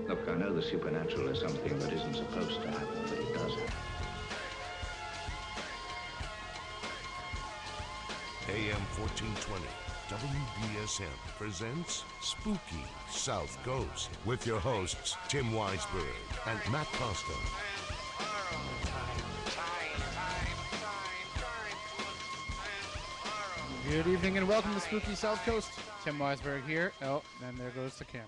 Look, I know the supernatural is something that isn't supposed to happen, but it does happen. AM 1420, WBSM presents Spooky South Coast with your hosts, Tim Weisberg and Matt Costa. Good evening and welcome to Spooky South Coast. Tim Weisberg here. Oh, and there goes the camera.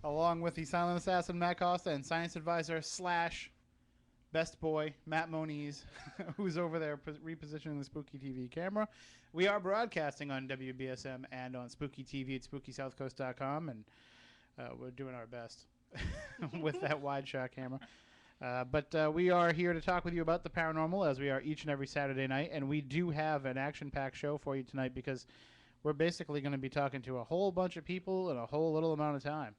Along with the silent assassin Matt Costa and science advisor slash best boy Matt Moniz, who's over there repositioning the Spooky TV camera. We are broadcasting on WBSM and on Spooky TV at SpookySouthCoast.com, and we're doing our best with that wide shot camera. But we are here to talk with you about the paranormal, as we are each and every Saturday night, and we do have an action-packed show for you tonight because we're basically going to be talking to a whole bunch of people in a whole little amount of time.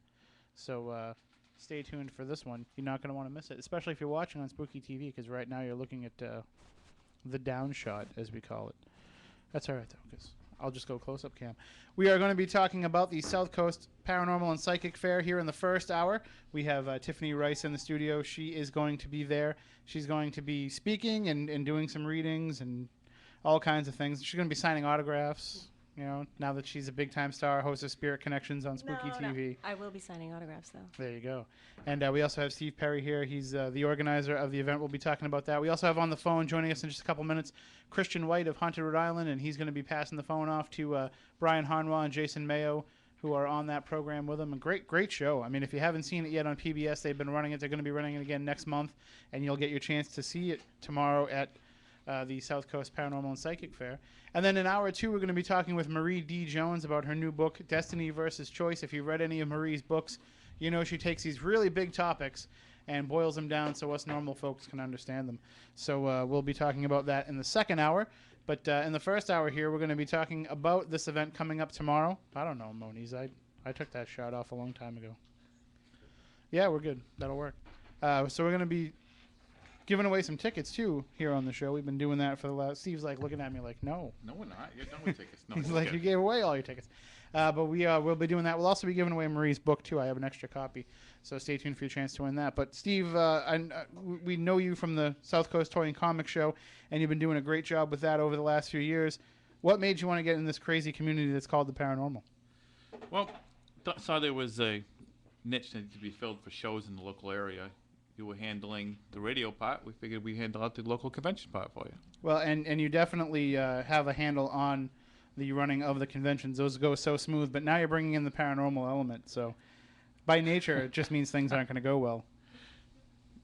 So stay tuned for this one. You're not going to want to miss it, especially if you're watching on Spooky TV, because right now you're looking at the down shot, as we call it. That's all right, though, because I'll just go close-up cam. We are going to be talking about the South Coast Paranormal and Psychic Fair here in the first hour. We have Tiffany Rice in the studio. She is going to be there. She's going to be speaking and doing some readings and all kinds of things. She's going to be signing autographs, you know, now that she's a big-time star, host of Spirit Connections on Spooky TV. I will be signing autographs, though. There you go. And we also have Steve Perry here. He's the organizer of the event. We'll be talking about that. We also have on the phone, joining us in just a couple minutes, Christian White of Haunted Rhode Island, and he's going to be passing the phone off to Brian Harnwell and Jason Mayoh, who are on that program with him. A great show. I mean, if you haven't seen it yet on PBS, they've been running it. They're going to be running it again next month, and you'll get your chance to see it tomorrow at the South Coast Paranormal and Psychic Fair. And then in hour two, we're going to be talking with Marie D. Jones about her new book, Destiny versus Choice. If you've read any of Marie's books, you know she takes these really big topics and boils them down so us normal folks can understand them. So we'll be talking about that in the second hour. But in the first hour here, we're going to be talking about this event coming up tomorrow. I don't know, Moniz. I took that shot off a long time ago. Yeah, we're good. That'll work. So we're going to be giving away some tickets, too, here on the show. We've been doing that for the last... Steve's, like, looking at me like, no. No, we're not. You're done with tickets. No, He's like, you gave away all your tickets. But we'll be doing that. We'll also be giving away Marie's book, too. I have an extra copy, so stay tuned for your chance to win that. But, Steve, we know you from the South Coast Toy and Comic Show, and you've been doing a great job with that over the last few years. What made you want to get in this crazy community that's called the paranormal? Well, saw there was a niche that needed to be filled for shows in the local area. You were handling the radio part. We figured we'd handle out the local convention part for you. Well, and you definitely have a handle on the running of the conventions. Those go so smooth, but now you're bringing in the paranormal element. So by nature, it just means things aren't going to go well.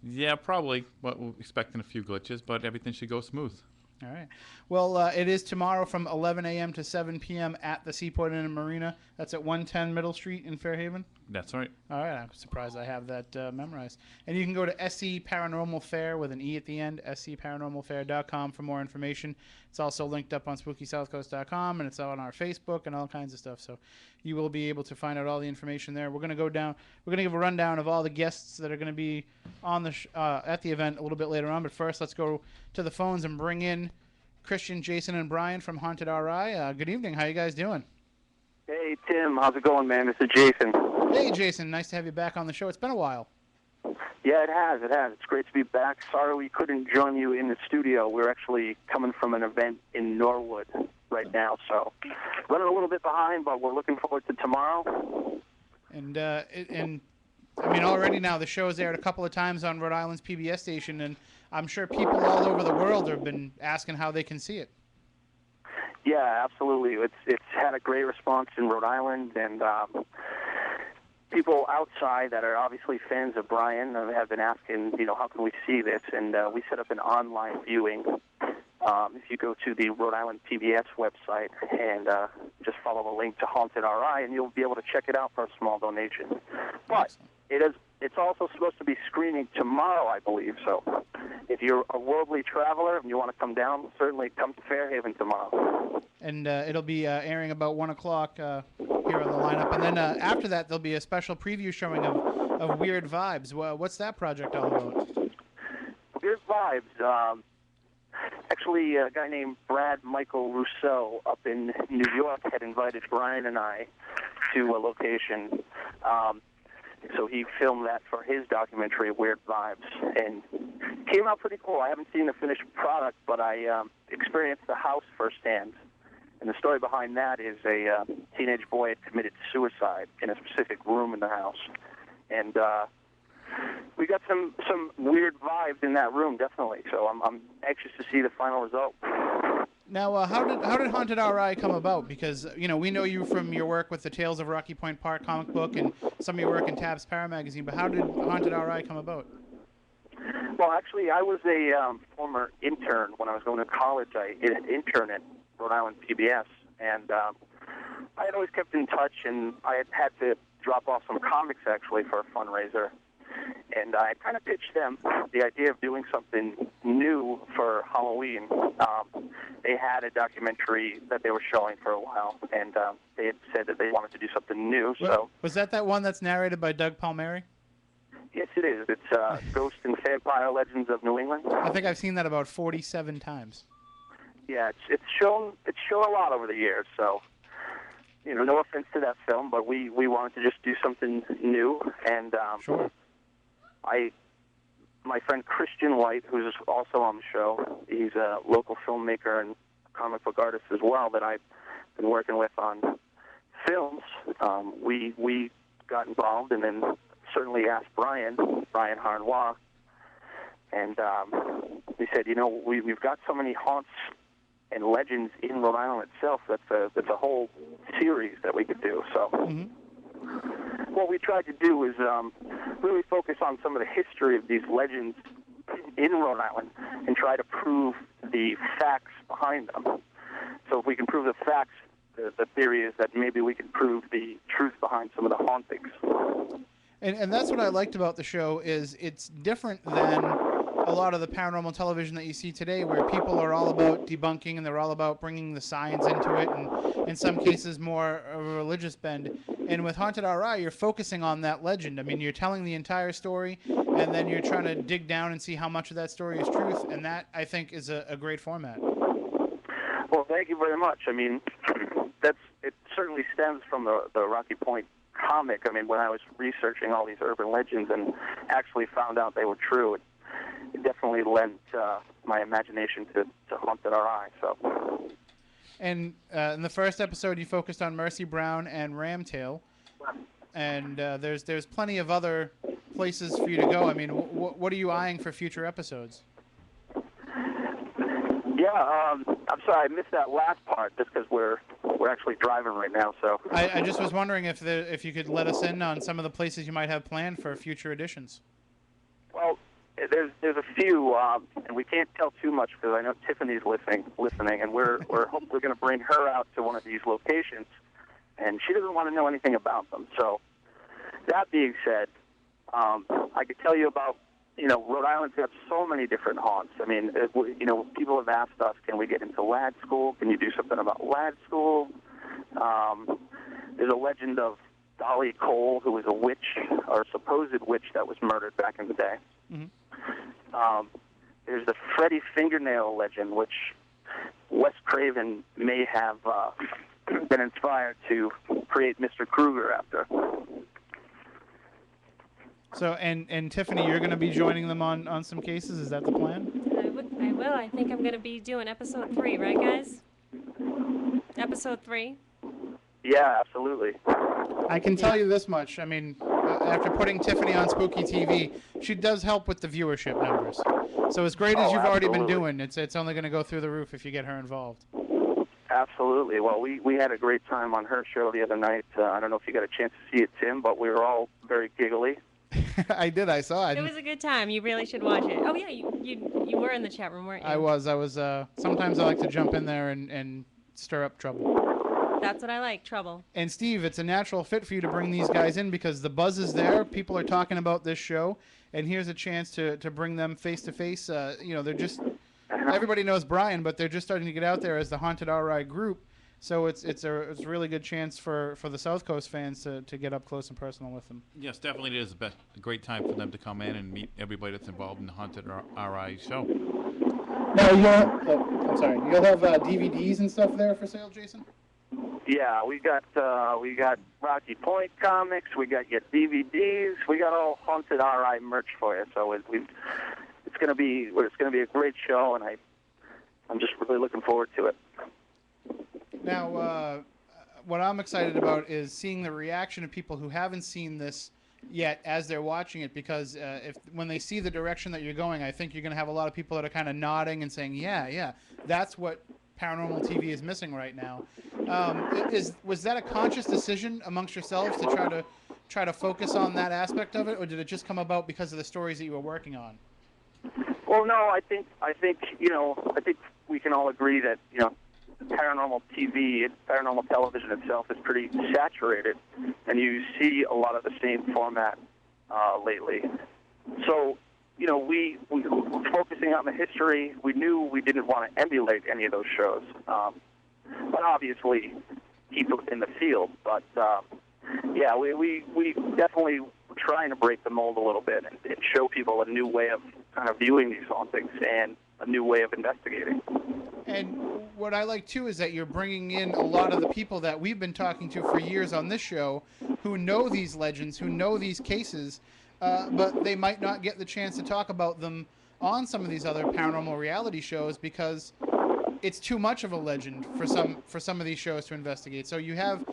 Yeah, probably. But we're expecting a few glitches, but everything should go smooth. All right. Well, it is tomorrow from 11 a.m. to 7 p.m. at the Seaport Inn and Marina. That's at 110 Middle Street in Fairhaven. That's right. All right. I'm surprised I have that memorized. And you can go to SC Paranormal Fair with an E at the end, scparanormalfair.com for more information. It's also linked up on SpookySouthCoast.com, and it's on our Facebook and all kinds of stuff. So you will be able to find out all the information there. We're going to go down. We're going to give a rundown of all the guests that are going to be on the at the event a little bit later on. But first, let's go to the phones and bring in Christian, Jason, and Brian from Haunted RI. Good evening. How you guys doing? Hey, Tim. How's it going, man? This is Jason. Hey, Jason. Nice to have you back on the show. It's been a while. Yeah, it has. It has. It's great to be back. Sorry we couldn't join you in the studio. We're actually coming from an event in Norwood right now, so running a little bit behind, but we're looking forward to tomorrow. And I mean, already now the show's aired a couple of times on Rhode Island's PBS station, and I'm sure people all over the world have been asking how they can see it. Yeah, absolutely. It's had a great response in Rhode Island, and people outside that are obviously fans of Brian have been asking, how can we see this? And we set up an online viewing. If you go to the Rhode Island PBS website and just follow the link to Haunted RI, and you'll be able to check it out for a small donation. But it's also supposed to be screening tomorrow, I believe. So if you're a worldly traveler and you want to come down, certainly come to Fairhaven tomorrow. And it'll be airing about 1 o'clock here on the lineup. And then after that, there'll be a special preview showing of Weird Vibes. What's that project all about? Weird Vibes. Actually, a guy named Brad Michael Rousseau up in New York had invited Brian and I to a location So he filmed that for his documentary, Weird Vibes, and came out pretty cool. I haven't seen the finished product, but I experienced the house firsthand. And the story behind that is a teenage boy had committed suicide in a specific room in the house. And we got some weird vibes in that room, definitely. So I'm anxious to see the final result. Now, how did Haunted RI come about? Because, we know you from your work with the Tales of Rocky Point Park comic book and some of your work in Tab's Para magazine, but how did Haunted RI come about? Well, actually, I was a former intern when I was going to college. I interned at Rhode Island PBS, and I had always kept in touch, and I had to drop off some comics, actually, for a fundraiser. And I kind of pitched them the idea of doing something new for Halloween. They had a documentary that they were showing for a while, and they had said that they wanted to do something new. So was that one that's narrated by Doug Palmieri? Yes, it is. It's Ghost and Vampire Legends of New England. I think I've seen that about 47 times. Yeah, it's shown a lot over the years. So, no offense to that film, but we wanted to just do something new, and sure. My friend Christian White, who's also on the show, he's a local filmmaker and comic book artist as well that I've been working with on films. We got involved, and then certainly asked Brian Harnois, and he said, we've got so many haunts and legends in Rhode Island itself. That's a whole series that we could do. So. Mm-hmm. What we tried to do is really focus on some of the history of these legends in Rhode Island and try to prove the facts behind them. So if we can prove the facts, the theory is that maybe we can prove the truth behind some of the hauntings. And that's what I liked about the show is it's different than a lot of the paranormal television that you see today, where people are all about debunking and they're all about bringing the science into it, and in some cases more a religious bend. And with Haunted RI, you're focusing on that legend. I mean, you're telling the entire story, and then you're trying to dig down and see how much of that story is truth, and that, I think, is a great format. Well, thank you very much. I mean, it certainly stems from the Rocky Point comic. I mean, when I was researching all these urban legends and actually found out they were true, it definitely lent my imagination to Haunted RI. So. And in the first episode, you focused on Mercy Brown and Ramtail, and there's plenty of other places for you to go. I mean, what are you eyeing for future episodes? Yeah, I'm sorry I missed that last part just because we're actually driving right now. So I just was wondering if you could let us in on some of the places you might have planned for future editions. Well, there's a few, and we can't tell too much because I know Tiffany's listening, and we're hopefully going to bring her out to one of these locations, and she doesn't want to know anything about them. So that being said, I could tell you about, Rhode Island's got so many different haunts. I mean, people have asked us, can we get into lad school? Can you do something about lad school? There's a legend of Dolly Cole, who was a witch, or a supposed witch that was murdered back in the day. Mm-hmm. There's the Freddy Fingernail legend, which Wes Craven may have been inspired to create Mr. Krueger after. So, and Tiffany, you're going to be joining them on some cases? Is that the plan? I will. I think I'm going to be doing episode 3, right, guys? Episode 3? Yeah, absolutely. I can tell you this much. I mean, after putting Tiffany on Spooky TV, she does help with the viewership numbers. So as great as you've already been doing, it's only going to go through the roof if you get her involved. Absolutely. Well, we had a great time on her show the other night. I don't know if you got a chance to see it, Tim, but we were all very giggly. I did. I saw it. It was a good time. You really should watch it. Oh, yeah, you were in the chat room, weren't you? I was. Sometimes I like to jump in there and stir up trouble. That's what I like, trouble. And Steve, it's a natural fit for you to bring these guys in because the buzz is there. People are talking about this show, and here's a chance to bring them face to face. They're just everybody knows Brian, but they're just starting to get out there as the Haunted RI group. So it's a really good chance for the South Coast fans to get up close and personal with them. Yes, definitely it is a great time for them to come in and meet everybody that's involved in the Haunted RI show. Now you'll have DVDs and stuff there for sale, Jason? Yeah, we got Rocky Point comics. We got your DVDs. We got all Haunted RI merch for you. So it's gonna be a great show, and I'm just really looking forward to it. Now, what I'm excited about is seeing the reaction of people who haven't seen this yet as they're watching it, because when they see the direction that you're going, I think you're going to have a lot of people that are kind of nodding and saying, yeah, that's what paranormal TV is missing right now. Was that a conscious decision amongst yourselves to try to focus on that aspect of it, or did it just come about because of the stories that you were working on? Well, no, I think we can all agree that paranormal TV, paranormal television itself is pretty saturated, and you see a lot of the same format lately. So, we were focusing on the history. We knew we didn't want to emulate any of those shows, but obviously keep it in the field. But we definitely were trying to break the mold a little bit and show people a new way of kind of viewing these hauntings and a new way of investigating. And what I like, too, is that you're bringing in a lot of the people that we've been talking to for years on this show who know these legends, who know these cases, but they might not get the chance to talk about them on some of these other paranormal reality shows because it's too much of a legend for some of these shows to investigate. So you have,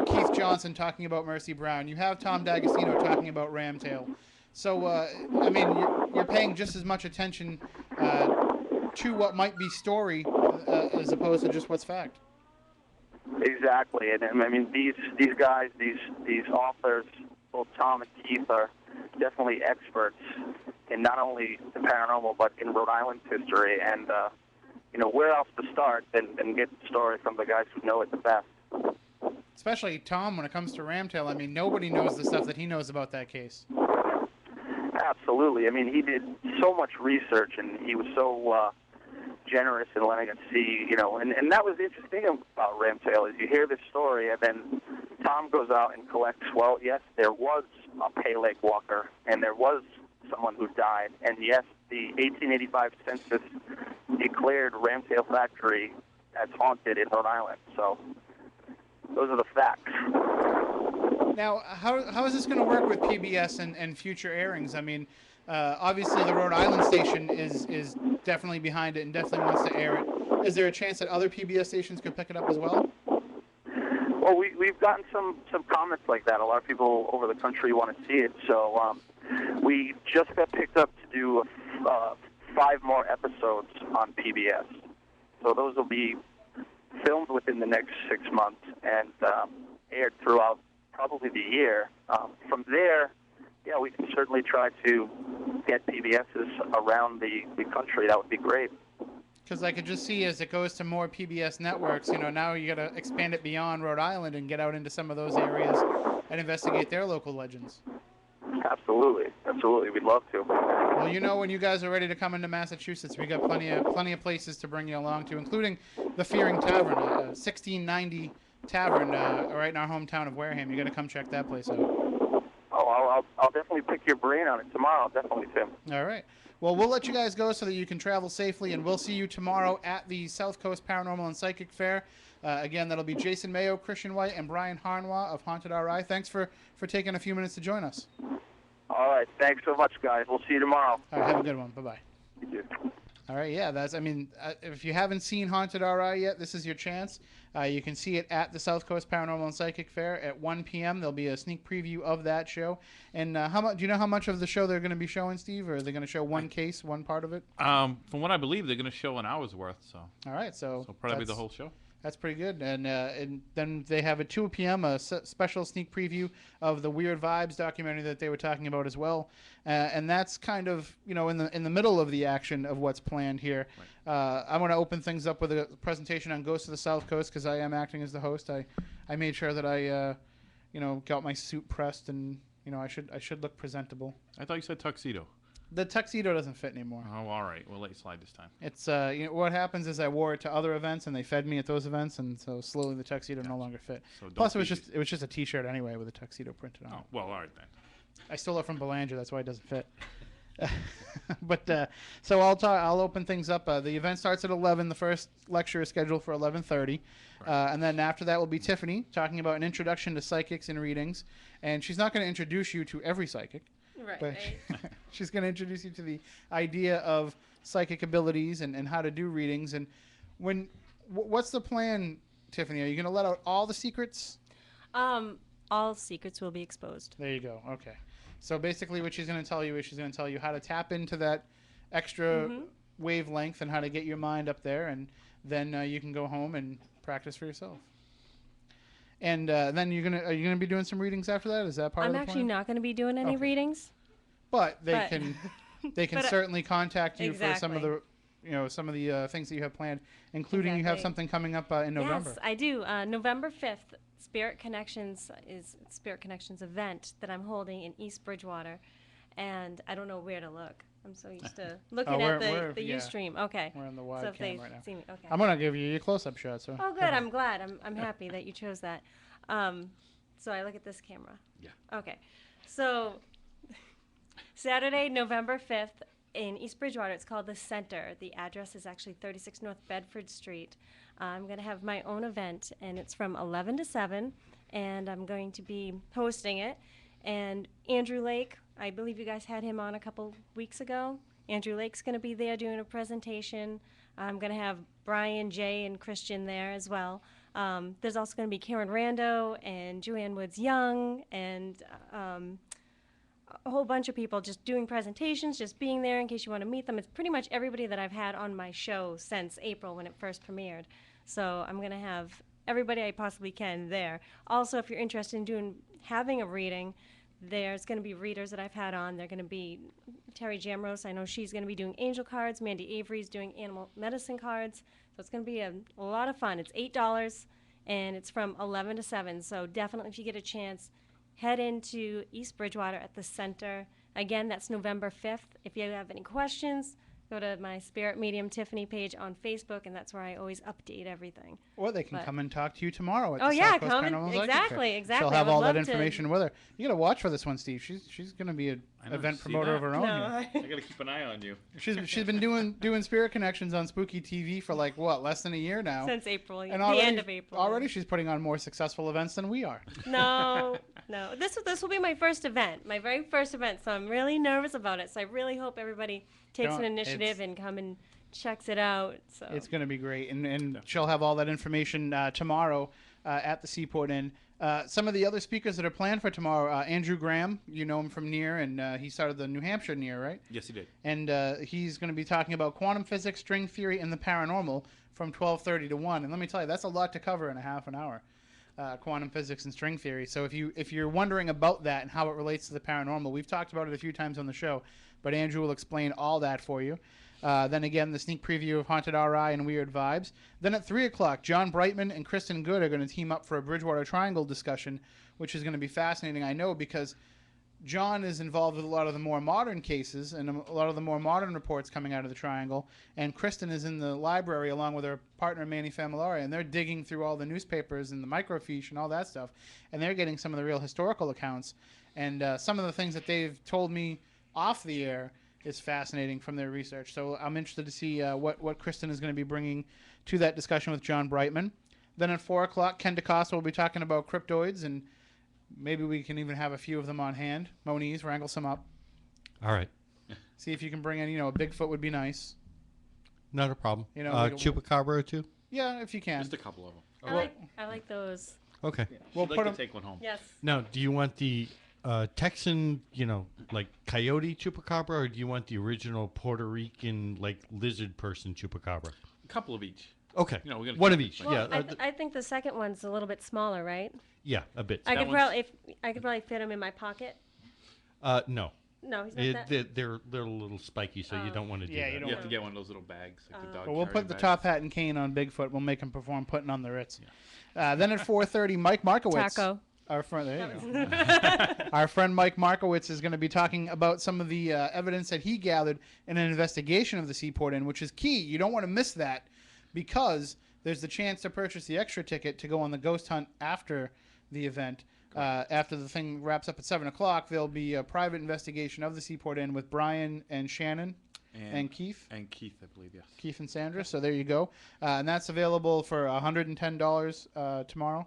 Keith Johnson talking about Mercy Brown. You have Tom D'Agostino talking about Ramtail. So, you're paying just as much attention to what might be story as opposed to just what's fact. Exactly, and these guys, these authors, both Tom and Keith, are definitely experts in not only the paranormal but in Rhode Island's history. And where else to start than get the story from the guys who know it the best? Especially Tom, when it comes to Ramtail. Nobody knows the stuff that he knows about that case. Absolutely. He did so much research, and he was so generous in letting us see, and that was the interesting thing about Ramtail is you hear this story, and then Tom goes out and collects, well, yes, there was a Pay Lake Walker, and there was someone who died, and yes, the 1885 census declared Ramtail Factory as haunted in Rhode Island. So those are the facts. Now, how is this going to work with PBS and future airings? Obviously the Rhode Island station is definitely behind it and definitely wants to air it. Is there a chance that other PBS stations could pick it up as well? Well, we've gotten some comments like that. A lot of people over the country want to see it. So we just got picked up to do 5 more episodes on PBS. So those will be filmed within the next 6 months and aired throughout probably the year. From there, we can certainly try to get PBSs around the country. That would be great. Because I could just see as it goes to more PBS networks, now you got to expand it beyond Rhode Island and get out into some of those areas and investigate their local legends. Absolutely. We'd love to. Well, when you guys are ready to come into Massachusetts, we got plenty of places to bring you along to, including the Fearing Tavern, a 1690 tavern right in our hometown of Wareham. You got to come check that place out. Oh, I'll definitely pick your brain on it tomorrow. Definitely, Tim. All right. Well, we'll let you guys go so that you can travel safely, and we'll see you tomorrow at the SouthCoast Paranormal and Psychic Fair. Again, that'll be Jason Mayoh, Christian White, and Brian Harnois of Haunted RI. Thanks for taking a few minutes to join us. All right. Thanks so much, guys. We'll see you tomorrow. All right. Have a good one. Bye-bye. You too. All right, yeah, if you haven't seen Haunted RI yet, this is your chance. You can see it at the SouthCoast Paranormal and Psychic Fair at 1 p.m. There'll be a sneak preview of that show. And do you know how much of the show they're going to be showing, Steve? Or are they going to show one case, one part of it? From what I believe, they're going to show an hour's worth. So. All right, so probably the whole show. That's pretty good. And then they have at 2 p.m. a special sneak preview of the Weird Vibes documentary that they were talking about as well. And that's kind of, in the middle of the action of what's planned here. Right. I want to open things up with a presentation on Ghosts of the South Coast because I am acting as the host. I made sure that I, got my suit pressed and, I should look presentable. I thought you said tuxedo. The tuxedo doesn't fit anymore. Oh, all right. We'll let you slide this time. It's what happens is I wore it to other events and they fed me at those events, and so slowly the tuxedo no longer fit. So plus, it was just a T-shirt anyway with a tuxedo printed on it. Oh, well, all right then. I stole it from Belanger. That's why it doesn't fit. But so I'll open things up. The event starts at 11. The first lecture is scheduled for 11:30, and then after that will be Tiffany talking about an introduction to psychics and readings. And she's not going to introduce you to every psychic, but she's going to introduce you to the idea of psychic abilities and how to do readings. And what's the plan, Tiffany? Are you going to let out all the secrets? All secrets will be exposed. There you go. Okay. So basically what she's going to tell you is she's going to tell you how to tap into that extra wavelength and how to get your mind up there, and then you can go home and practice for yourself. And then are you gonna be doing some readings after that? Is that part of the plan? I'm actually not going to be doing any readings. But they can certainly contact you for some of Exactly. the things that you have planned, including you have something coming up in November. Yes, I do. November 5th, Spirit Connections event that I'm holding in East Bridgewater, and I don't know where to look. I'm so used to looking at the Ustream. Okay. We're on the wide so if cam they right now. see me, okay. I'm gonna give you a close-up shot. So. Oh, good. I'm glad. I'm happy that you chose that. So I look at this camera. Yeah. Okay. So Saturday, November 5th in East Bridgewater. It's called The Center. The address is actually 36 North Bedford Street. I'm going to have my own event, and it's from 11 to 7, and I'm going to be hosting it. And Andrew Lake, I believe you guys had him on a couple weeks ago. Andrew Lake's going to be there doing a presentation. I'm going to have Brian, Jay, and Christian there as well. There's also going to be Karen Rando and Joanne Woods Young and a whole bunch of people just doing presentations, just being there in case you want to meet them. It's pretty much everybody that I've had on my show since April when it first premiered. So I'm going to have everybody I possibly can there. Also, if you're interested in having a reading, there's going to be readers that I've had on. They're going to be Terry Jamrose. I know she's going to be doing angel cards. Mandy Avery's doing animal medicine cards. So it's going to be a lot of fun. It's $8, and it's from 11 to 7. So definitely, if you get a chance, head into East Bridgewater at the Center. Again, that's November 5th. If you have any questions, go to my Spirit Medium Tiffany page on Facebook, and that's where I always update everything. Or they can come and talk to you tomorrow at the yeah, SouthCoast come and, Paranormal Psychic exactly, Fair. exactly. She'll have I would all that love information with her. You got to watch for this one, Steve. She's going to be an I know, event see promoter that? of her own. No, here. I got to keep an eye on you. She's been doing Spirit Connections on Spooky TV for less than a year now. since April, And the end of April. Already she's putting on more successful events than we are. No. This will be my first event, my very first event, so I'm really nervous about it. So I really hope everybody takes an initiative and come and checks it out. So it's going to be great, and she'll have all that information tomorrow at the Seaport Inn. Some of the other speakers that are planned for tomorrow, Andrew Graham, you know him from NEAR, and he started the New Hampshire NEAR, right? Yes, he did. And he's going to be talking about quantum physics, string theory, and the paranormal from 12:30 to 1. And let me tell you, that's a lot to cover in a half an hour. Quantum physics and string theory. So if you're wondering about that and how it relates to the paranormal, we've talked about it a few times on the show, but Andrew will explain all that for you. Then again, the sneak preview of Haunted RI and Weird Vibes. Then at 3 o'clock, John Brightman and Kristen Good are going to team up for a Bridgewater Triangle discussion, which is going to be fascinating, I know, because John is involved with a lot of the more modern cases and a lot of the more modern reports coming out of the Triangle, and Kristen is in the library along with her partner Manny Familari, and they're digging through all the newspapers and the microfiche and all that stuff, and they're getting some of the real historical accounts, and some of the things that they've told me off the air is fascinating from their research. So I'm interested to see what Kristen is going to be bringing to that discussion with John Brightman. Then at 4 o'clock, Ken DeCosta will be talking about cryptoids, and maybe we can even have a few of them on hand. Moniz, wrangle some up. All right. See if you can bring in, a Bigfoot would be nice. Not a problem. Chupacabra or two? Yeah, if you can. Just a couple of them. I like those. Okay. We'll She'd put like to them. take one home. Yes. Now, do you want the Texan, like coyote chupacabra, or do you want the original Puerto Rican, like lizard person chupacabra? A couple of each. Okay. We're gonna one keep of it each. simple. Yeah. I think the second one's a little bit smaller, right? Yeah, a bit. I That could one's- probably fit him in my pocket. No. No, he's not that. They're a little spiky, so you don't want to do Yeah, that. you don't You have to get one of those little bags, like the dog Well, we'll carrying put the bags. top hat and cane on Bigfoot. We'll make him perform putting on the Ritz. Then at 4:30, Mike Markowitz. Taco. Our friend, there you go. Our friend Mike Markowitz is going to be talking about some of the evidence that he gathered in an investigation of the Seaport Inn, which is key. You don't want to miss that because there's the chance to purchase the extra ticket to go on the ghost hunt after the event. After the thing wraps up at 7 o'clock, there'll be a private investigation of the Seaport Inn with Brian and Shannon and Keith. And Keith, I believe, yes. Keith and Sandra. So there you go. And that's available for $110 tomorrow.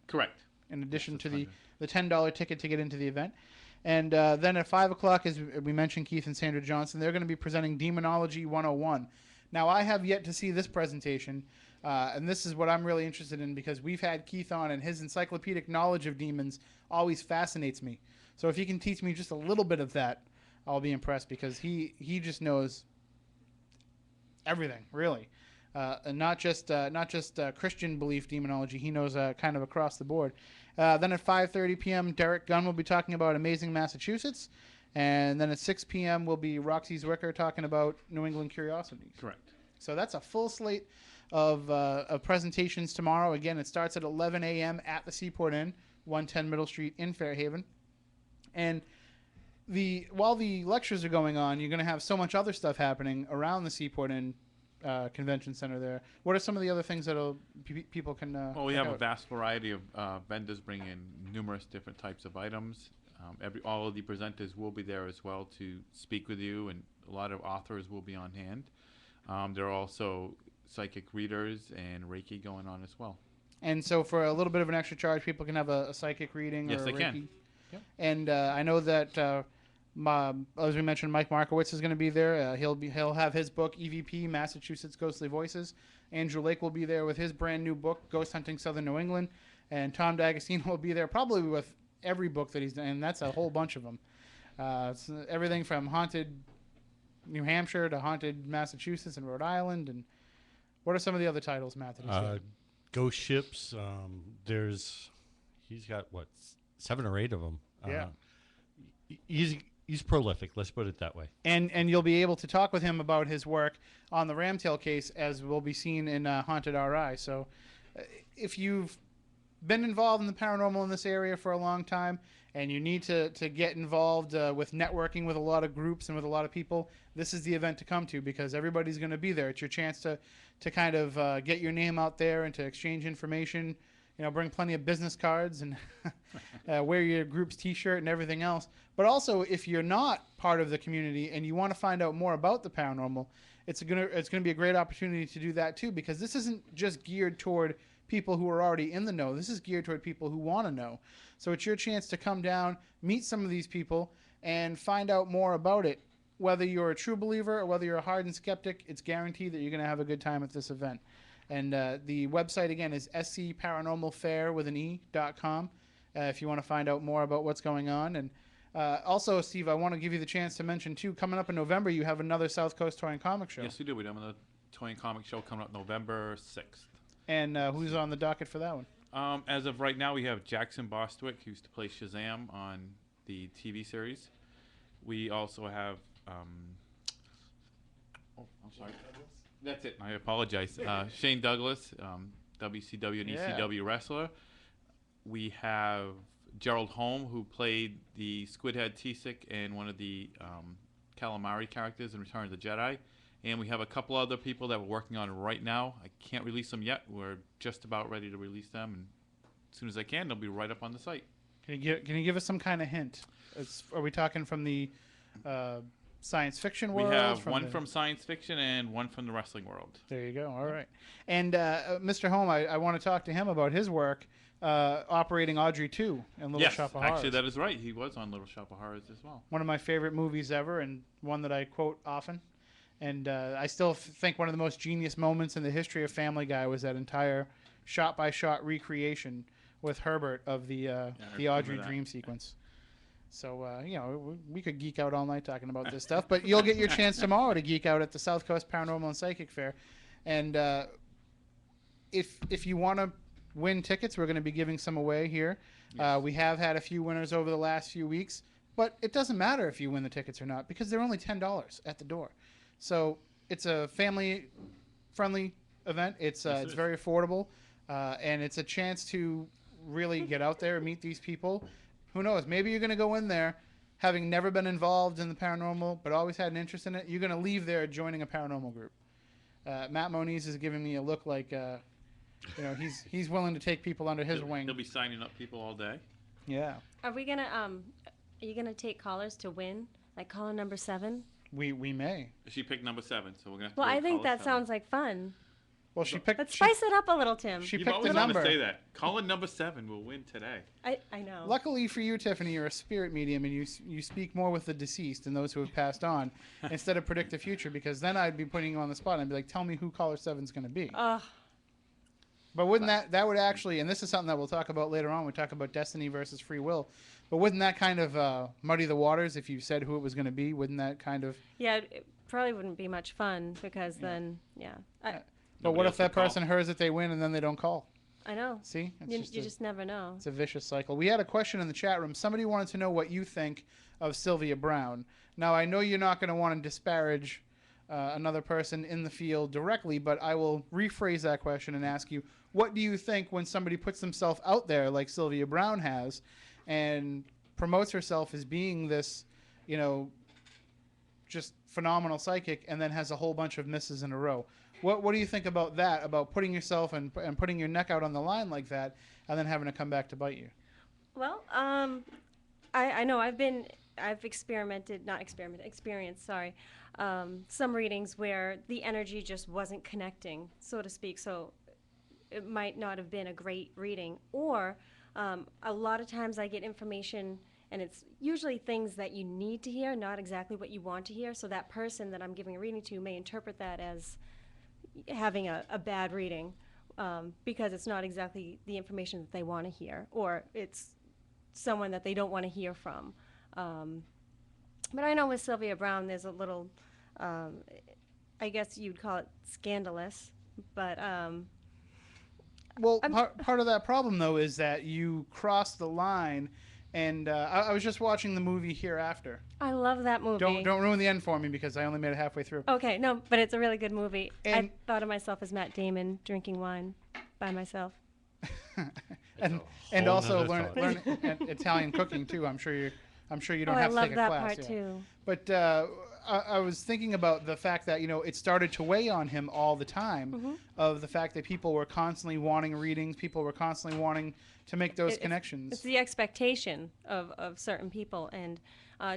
Correct. In addition to the $10 ticket to get into the event. And then at 5 o'clock, as we mentioned, Keith and Sandra Johnson, they're going to be presenting Demonology 101. Now, I have yet to see this presentation, and this is what I'm really interested in because we've had Keith on, and his encyclopedic knowledge of demons always fascinates me. So if he can teach me just a little bit of that, I'll be impressed because he just knows everything, really. And not just Christian belief demonology. He knows kind of across the board. Then at 5:30 p.m., Derek Gunn will be talking about Amazing Massachusetts. And then at 6 p.m. will be Roxy Zwicker talking about New England Curiosities. Correct. So that's a full slate of presentations tomorrow. Again, it starts at 11 a.m. at the Seaport Inn, 110 Middle Street in Fairhaven. And while the lectures are going on, you're going to have so much other stuff happening around the Seaport Inn Convention Center there. What are some of the other things that people can Well, we have a vast variety of vendors bringing in numerous different types of items. All of the presenters will be there as well to speak with you, and a lot of authors will be on hand. There are also psychic readers and Reiki going on as well. And so for a little bit of an extra charge, people can have a psychic reading Yes, or a they Reiki. can. Yep. And I know that, as we mentioned, Mike Markowitz is going to be there. He'll have his book, EVP, Massachusetts Ghostly Voices. Andrew Lake will be there with his brand new book, Ghost Hunting Southern New England. And Tom D'Agostino will be there probably with every book that he's done, and that's a whole bunch of them. It's everything from Haunted New Hampshire to Haunted Massachusetts and Rhode Island. And what are some of the other titles, Matt, that he's got? Ghost ships. He's got, 7 or 8 of them. Yeah. He's prolific, let's put it that way. And you'll be able to talk with him about his work on the Ramtail case, as will be seen in Haunted RI. So if you've been involved in the paranormal in this area for a long time and you need to get involved with networking with a lot of groups and with a lot of people, this is the event to come to because everybody's going to be there. It's your chance to kind of get your name out there and to exchange information. Bring plenty of business cards and wear your group's T-shirt and everything else. But also, if you're not part of the community and you want to find out more about the paranormal, it's gonna be a great opportunity to do that too, because this isn't just geared toward people who are already in the know. This is geared toward people who want to know. So it's your chance to come down, meet some of these people, and find out more about it. Whether you're a true believer or whether you're a hardened skeptic, it's guaranteed that you're going to have a good time at this event. And the website, again, is scparanormalfair.com if you want to find out more about what's going on. And also, Steve, I want to give you the chance to mention, too, coming up in November, you have another South Coast Toy and Comic Show. Yes, we do. We have another Toy and Comic Show coming up November 6th. And who's on the docket for that one? As of right now, we have Jackson Bostwick, who used to play Shazam on the TV series. We also have... I'm sorry. That's it. I apologize. Shane Douglas, WCW and ECW wrestler. We have Gerald Holm, who played the Squidhead T-Sick and one of the Calamari characters in Return of the Jedi. And we have a couple other people that we're working on right now. I can't release them yet. We're just about ready to release them, and as soon as I can, they'll be right up on the site. Can you give us some kind of hint? Are we talking from the science fiction world? We have one from science fiction and one from the wrestling world. There you go. All right. And Mr. Holm, I want to talk to him about his work operating Audrey 2 in Little Shop of Horrors. Actually, that is right. He was on Little Shop of Horrors as well. One of my favorite movies ever, and one that I quote often. And I still think one of the most genius moments in the history of Family Guy was that entire shot-by-shot recreation with Herbert of the Audrey dream sequence. So, we could geek out all night talking about this stuff, but you'll get your chance tomorrow to geek out at the South Coast Paranormal and Psychic Fair. And if you want to win tickets, we're going to be giving some away here. Yes. We have had a few winners over the last few weeks, but it doesn't matter if you win the tickets or not because they're only $10 at the door. So it's a family-friendly event. It's very affordable, and it's a chance to really get out there and meet these people. Who knows? Maybe you're going to go in there having never been involved in the paranormal but always had an interest in it. You're going to leave there joining a paranormal group. Matt Moniz is giving me a look like he's willing to take people under his wing. He'll be signing up people all day. Yeah. Are we gonna Are you gonna take callers to win? Like caller number 7? We may. She picked number 7, so we're gonna. Have to Well, go I with think caller that 7. sounds like fun. Well, she picked. Let's spice it up a little, Tim. She You've picked always a wanted number. to say that. Caller number 7 will win today. I know. Luckily for you, Tiffany, you're a spirit medium, and you speak more with the deceased and those who have passed on instead of predict the future. Because then I'd be putting you on the spot and I'd be like, "Tell me who caller 7's going to be." Ugh. But wouldn't that would actually, and this is something that we'll talk about later on. We talk about destiny versus free will. But wouldn't that kind of muddy the waters if you said who it was going to be? Wouldn't that kind of? Yeah, it probably wouldn't be much fun because then, yeah. But what if that person hears that they win and then they don't call? I know. See, You just never know. It's a vicious cycle. We had a question in the chat room. Somebody wanted to know what you think of Sylvia Brown. Now, I know you're not going to want to disparage another person in the field directly, but I will rephrase that question and ask you, what do you think when somebody puts themselves out there like Sylvia Brown has and promotes herself as being this, just phenomenal psychic and then has a whole bunch of misses in a row? What do you think about that, about putting yourself and putting your neck out on the line like that and then having to come back to bite you? Well, I know I've experienced some readings where the energy just wasn't connecting, so to speak. So it might not have been a great reading. Or a lot of times I get information and it's usually things that you need to hear, not exactly what you want to hear. So that person that I'm giving a reading to may interpret that as having a bad reading because it's not exactly the information that they want to hear, or it's someone that they don't want to hear from. But I know with Sylvia Brown, there's a little, I guess you'd call it scandalous, but... Well, part of that problem, though, is that you cross the line, and I was just watching the movie Hereafter. I love that movie. Don't ruin the end for me because I only made it halfway through. Okay, no, but it's a really good movie. And I thought of myself as Matt Damon drinking wine by myself. and also learn thought. Italian cooking too. I'm sure you don't I have to love take a that class. part Yeah. too. But I was thinking about the fact that it started to weigh on him all the time, of the fact that people were constantly wanting readings, people were constantly wanting to make those connections. It's the expectation of certain people, and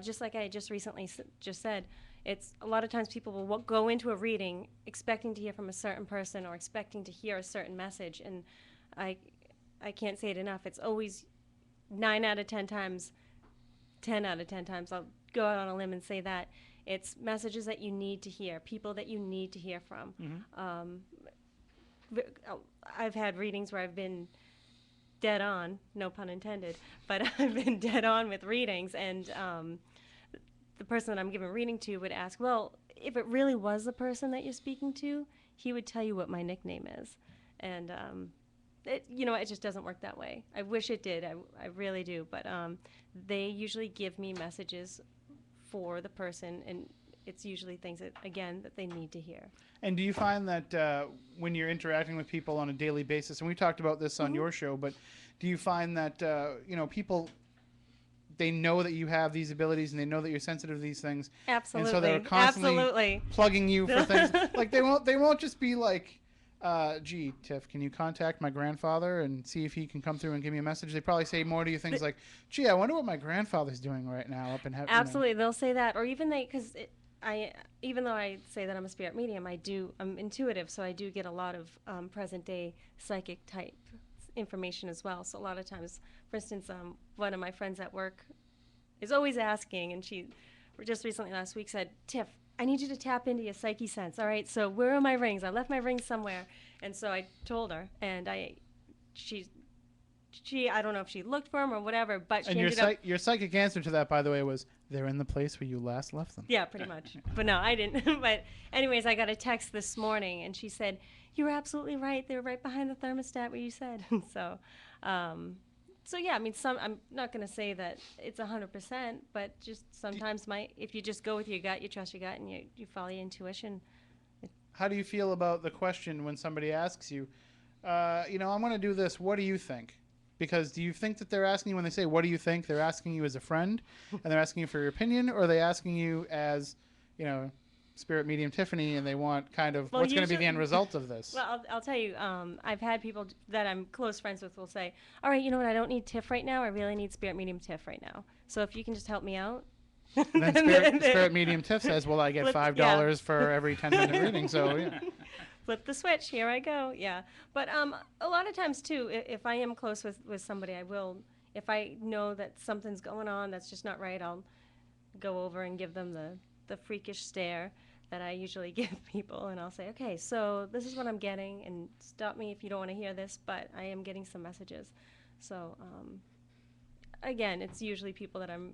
just like I just recently just said, it's a lot of times people will go into a reading expecting to hear from a certain person or expecting to hear a certain message, and I can't say it enough. It's always 9 out of 10 times, 10 out of 10 times, I'll go out on a limb and say that it's messages that you need to hear, people that you need to hear from. I've had readings where I've been dead on, no pun intended, but I've been dead on with readings, and the person that I'm giving a reading to would ask, well, if it really was the person that you're speaking to, he would tell you what my nickname is. And it just doesn't work that way. I wish it did. I really do. But they usually give me messages for the person, and it's usually things that they need to hear. And do you find that when you're interacting with people on a daily basis, and we talked about this on your show, but do you find that people, they know that you have these abilities and they know that you're sensitive to these things? Absolutely. And so they're constantly Absolutely. plugging you for things. Like they won't just be like, gee, Tiff, can you contact my grandfather and see if he can come through and give me a message? They probably say more to you things like, gee, I wonder what my grandfather's doing right now up in heaven. Absolutely. They'll say that, or even because even though I say that I'm a spirit medium, I'm intuitive, so I do get a lot of present day psychic type information as well. So a lot of times, for instance, one of my friends at work is always asking, and she just recently last week said, Tiff, I need you to tap into your psyche sense. All right, so where are my rings? I left my rings somewhere. And so I told her, and she I don't know if she looked for them or whatever, but she ended up... your psychic answer to that, by the way, was, they're in the place where you last left them. Yeah, pretty much. But no, I didn't. But anyways, I got a text this morning, and she said, you were absolutely right. They were right behind the thermostat where you said. So yeah, I mean, I'm not going to say that it's 100%, but just sometimes if you just go with your gut, you trust your gut, and you follow your intuition. How do you feel about the question when somebody asks you, I'm going to do this, what do you think? Because do you think that they're asking you, when they say, what do you think, they're asking you as a friend, and they're asking you for your opinion, or are they asking you as, spirit medium Tiffany, and they want kind of Well, what's going to be the usually- end result of this. Well, I'll tell you, I've had people that I'm close friends with will say, all right, you know what, I don't need Tiff right now. I really need spirit medium Tiff right now. So if you can just help me out. Then spirit medium Tiff says, well, I get $5 for every 10-minute reading. So, yeah. Flip the switch. Here I go. Yeah. But a lot of times, too, if I am close with somebody, I will, if I know that something's going on that's just not right, I'll go over and give them the freakish stare that I usually give people. And I'll say, okay, so this is what I'm getting. And stop me if you don't want to hear this, but I am getting some messages. So, again, it's usually people that I'm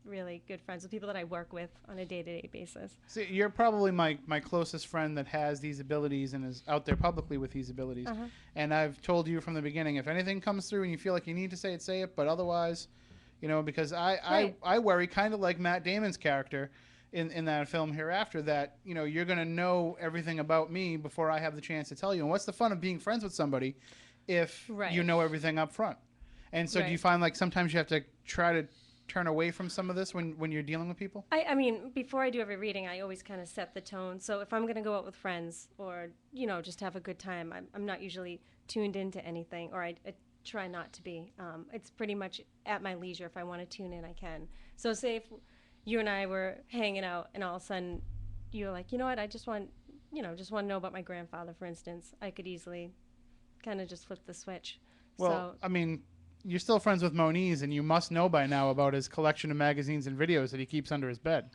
really good friends with, people that I work with on a day-to-day basis. See, you're probably my closest friend that has these abilities and is out there publicly with these abilities. And I've told you from the beginning, if anything comes through and you feel like you need to say it, but otherwise, you know, because I worry kind of like Matt Damon's character in that film Hereafter, that, you know, you're going to know everything about me before I have the chance to tell you. And what's the fun of being friends with somebody if you know everything up front? And so do you find like sometimes you have to try to turn away from some of this when you're dealing with people? I mean, before I do every reading, I always kind of set the tone. So if I'm going to go out with friends or, you know, just have a good time, I'm not usually tuned into anything, or I try not to be. It's pretty much at my leisure. If I want to tune in, I can. So say if you and I were hanging out and all of a sudden you're like, you know what, I just want to know about my grandfather, for instance, I could easily kind of just flip the switch. Well, I mean, you're still friends with Moniz, and you must know by now about his collection of magazines and videos that he keeps under his bed.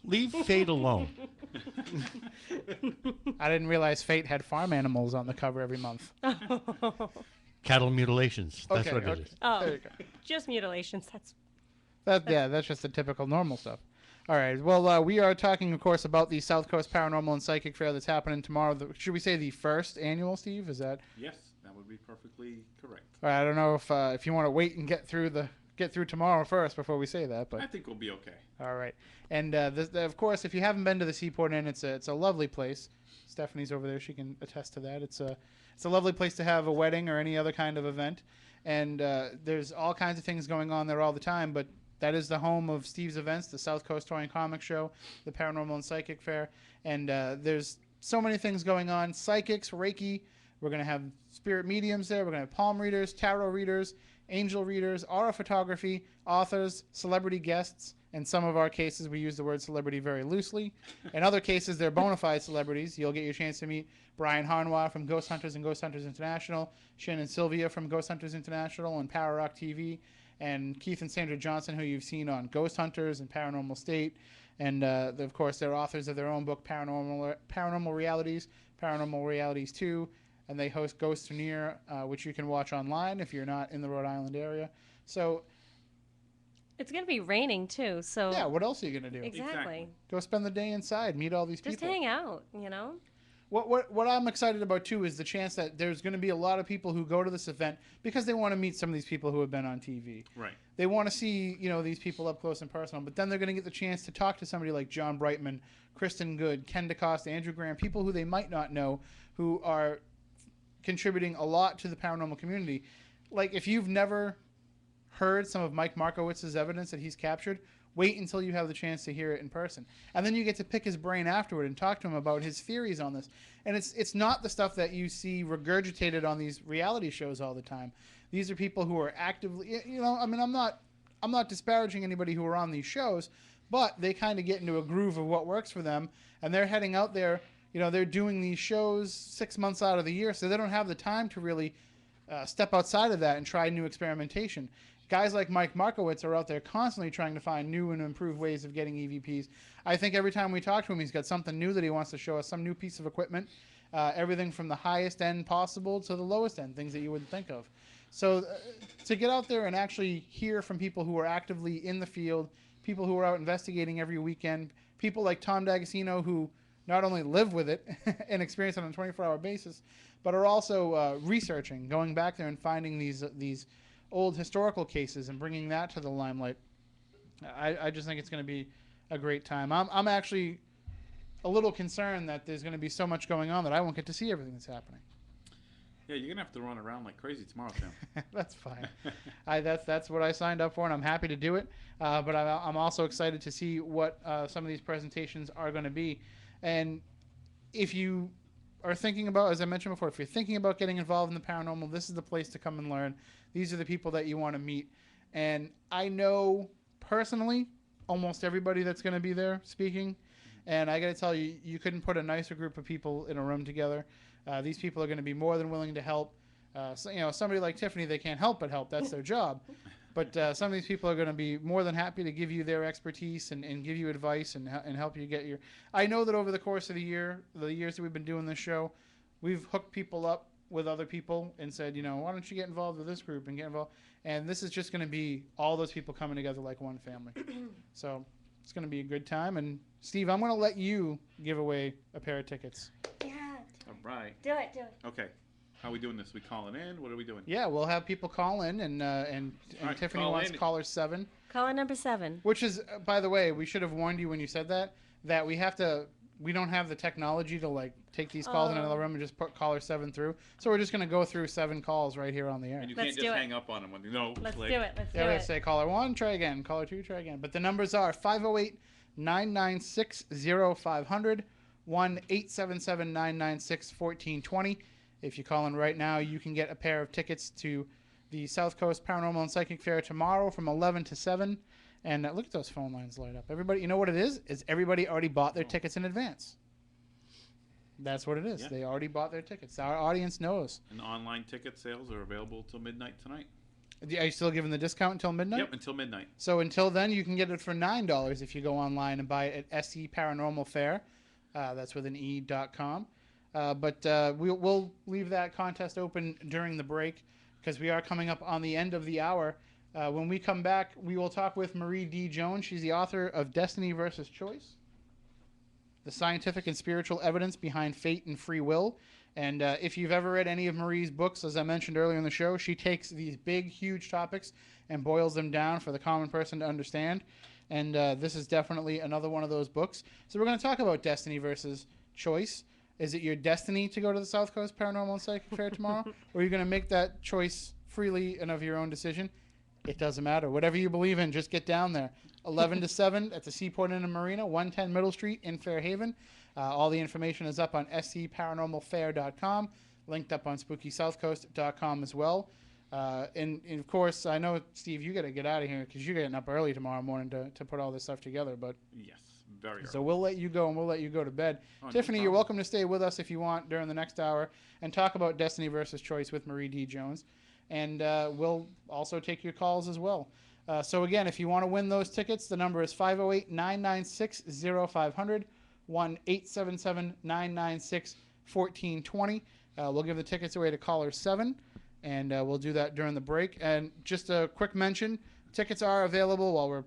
Leave Fate alone. I didn't realize Fate had farm animals on the cover every month. Cattle mutilations. That's what it is. Oh, There you go. just mutilations. That's just the typical normal stuff. All right. Well, we are talking, of course, about the South Coast Paranormal and Psychic Fair that's happening tomorrow. Should we say the first annual, Steve? Is that? Yes, that would be perfectly correct. All right. I don't know if you want to wait and get through tomorrow first before we say that, but I think we'll be okay. all right. And of course, if you haven't been to the Seaport Inn, it's a lovely place. Stephanie's over there; she can attest to that. It's a lovely place to have a wedding or any other kind of event, and there's all kinds of things going on there all the time. But that is the home of Steve's events, the South Coast Toy and Comic Show, the Paranormal and Psychic Fair, and there's so many things going on. Psychics, Reiki. We're going to have spirit mediums there. We're going to have palm readers, tarot readers, angel readers, aura photography, authors, celebrity guests. In some of our cases, we use the word celebrity very loosely. In other cases, they're bona fide celebrities. You'll get your chance to meet Brian Harnois from Ghost Hunters and Ghost Hunters International, Shannon Sylvia from Ghost Hunters International and Power Rock TV, and Keith and Sandra Johnson, who you've seen on Ghost Hunters and Paranormal State. And, of course, they're authors of their own book, Paranormal Realities, Paranormal Realities 2, and they host Ghost Near, which you can watch online if you're not in the Rhode Island area. So It's going to be raining, too, so... yeah, what else are you going to do? Exactly. Go spend the day inside, meet all these Just people. hang out, you know? What I'm excited about, too, is the chance that there's going to be a lot of people who go to this event because they want to meet some of these people who have been on TV. Right. They want to see, these people up close and personal, but then they're going to get the chance to talk to somebody like John Brightman, Kristen Good, Ken DeCosta, Andrew Graham, people who they might not know who are contributing a lot to the paranormal community. Like, if you've never heard some of Mike Markowitz's evidence that he's captured, wait until you have the chance to hear it in person. And then you get to pick his brain afterward and talk to him about his theories on this. And it's not the stuff that you see regurgitated on these reality shows all the time. These are people who are actively, I'm not disparaging anybody who are on these shows, but they kind of get into a groove of what works for them, and they're heading out there, they're doing these shows 6 months out of the year, so they don't have the time to really step outside of that and try new experimentation. Guys like Mike Markowitz are out there constantly trying to find new and improved ways of getting EVPs. I think every time we talk to him, he's got something new that he wants to show us, some new piece of equipment, everything from the highest end possible to the lowest end, things that you wouldn't think of. So to get out there and actually hear from people who are actively in the field, people who are out investigating every weekend, people like Tom D'Agostino who not only live with it and experience it on a 24-hour basis, but are also researching, going back there and finding these old historical cases and bringing that to the limelight. I just think it's going to be a great time. I'm actually a little concerned that there's going to be so much going on that I won't get to see everything that's happening. Yeah, you're gonna have to run around like crazy tomorrow, Tim. That's fine. That's what I signed up for, and I'm happy to do it. But I'm also excited to see what some of these presentations are going to be. And if you are thinking about, as I mentioned before, if you're thinking about getting involved in the paranormal, this is the place to come and learn. These are the people that you want to meet. And I know personally almost everybody that's going to be there speaking. And I got to tell you, you couldn't put a nicer group of people in a room together. These people are going to be more than willing to help. So, somebody like Tiffany, they can't help but help. That's their job. But some of these people are going to be more than happy to give you their expertise and give you advice and help you get your... I know that over the course of the years that we've been doing this show, we've hooked people up with other people and said, why don't you get involved with this group and get involved? And this is just going to be all those people coming together like one family. So it's going to be a good time. And Steve, I'm going to let you give away a pair of tickets. Yeah. All right. Do it. Okay. How are we doing this? We calling in? What are we doing? Yeah, we'll have people call in, and right, Tiffany call wants in. caller 7. Caller number 7. Which is, by the way, we should have warned you when you said that we don't have the technology to take these calls in another room and just put caller 7 through. So we're just going to go through 7 calls right here on the air. And you Let's can't do just it. hang up on them. No. Let's do it. Let's Yeah, do we it. say caller 1, try again. Caller 2, try again. But the numbers are 508-996-0500, 1-877-996-1420. If you call in right now, you can get a pair of tickets to the South Coast Paranormal and Psychic Fair tomorrow from 11 to 7. And look at those phone lines light up. Everybody, you know what it is? Is everybody already bought their tickets in advance. That's what it is. Yeah. They already bought their tickets. Our audience knows. And online ticket sales are available till midnight tonight. Are you still giving the discount until midnight? Yep, until midnight. So until then, you can get it for $9 if you go online and buy it at SE Paranormal Fair. That's with an E.com. But we'll leave that contest open during the break because we are coming up on the end of the hour. When we come back, we will talk with Marie D. Jones. She's the author of Destiny versus Choice, the scientific and spiritual evidence behind fate and free will. And if you've ever read any of Marie's books, as I mentioned earlier in the show, she takes these big, huge topics and boils them down for the common person to understand. And this is definitely another one of those books. So we're going to talk about Destiny versus Choice. Is it your destiny to go to the South Coast Paranormal and Psychic Fair tomorrow? Or are you going to make that choice freely and of your own decision? It doesn't matter. Whatever you believe in, just get down there. 11 to 7 at the Seaport Inn and Marina, 110 Middle Street in Fairhaven. All the information is up on scparanormalfair.com, linked up on spookysouthcoast.com as well. And of course, I know, Steve, you got to get out of here because you're getting up early tomorrow morning to put all this stuff together. But Yes, very early. so we'll let you go, and we'll let you go to bed. No Tiffany, you're problem. welcome to stay with us if you want during the next hour and talk about Destiny versus Choice with Marie D. Jones. And we'll also take your calls as well. So again, if you want to win those tickets, the number is 508-996-0500, 1-877-996-1420. We'll give the tickets away to caller 7, and we'll do that during the break. And just a quick mention, tickets are available while we're,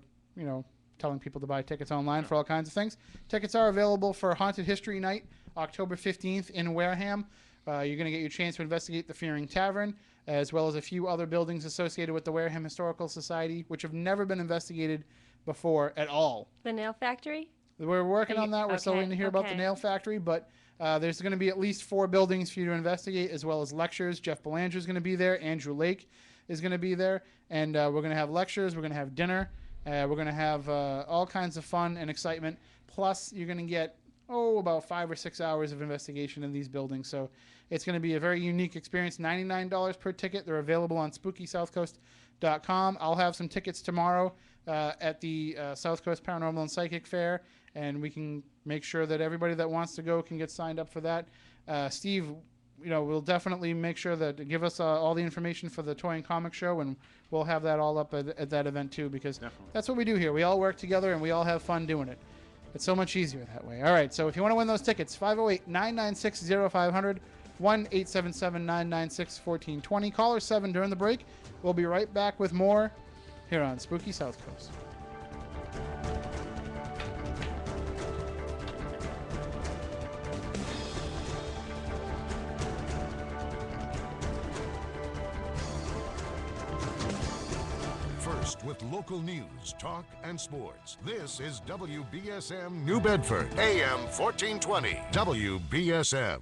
telling people to buy tickets online for all kinds of things. Tickets are available for Haunted History Night, October 15th in Wareham. You're going to get your chance to investigate the Fearing Tavern, as well as a few other buildings associated with the Wareham Historical Society, which have never been investigated before at all. The Nail Factory? We're working on that. We're still waiting to hear about the Nail Factory, but there's going to be at least 4 buildings for you to investigate, as well as lectures. Jeff Belanger is going to be there. Andrew Lake is going to be there. And we're going to have lectures. We're going to have dinner. We're going to have all kinds of fun and excitement. Plus, you're going to get, about 5 or 6 hours of investigation in these buildings. So it's going to be a very unique experience. $99 per ticket. They're available on spookysouthcoast.com. I'll have some tickets tomorrow at the South Coast Paranormal and Psychic Fair, and we can make sure that everybody that wants to go can get signed up for that. Steve, we'll definitely make sure that give us all the information for the Toy and Comic Show, and we'll have that all up at that event too, because that's what we do here. We all work together, and we all have fun doing it. It's so much easier that way. All right, so if you want to win those tickets, 508-996-0500, 1-877-996-1420. Caller 7 during the break. We'll be right back with more here on Spooky South Coast. First with local news, talk, and sports. This is WBSM New Bedford, AM 1420. WBSM.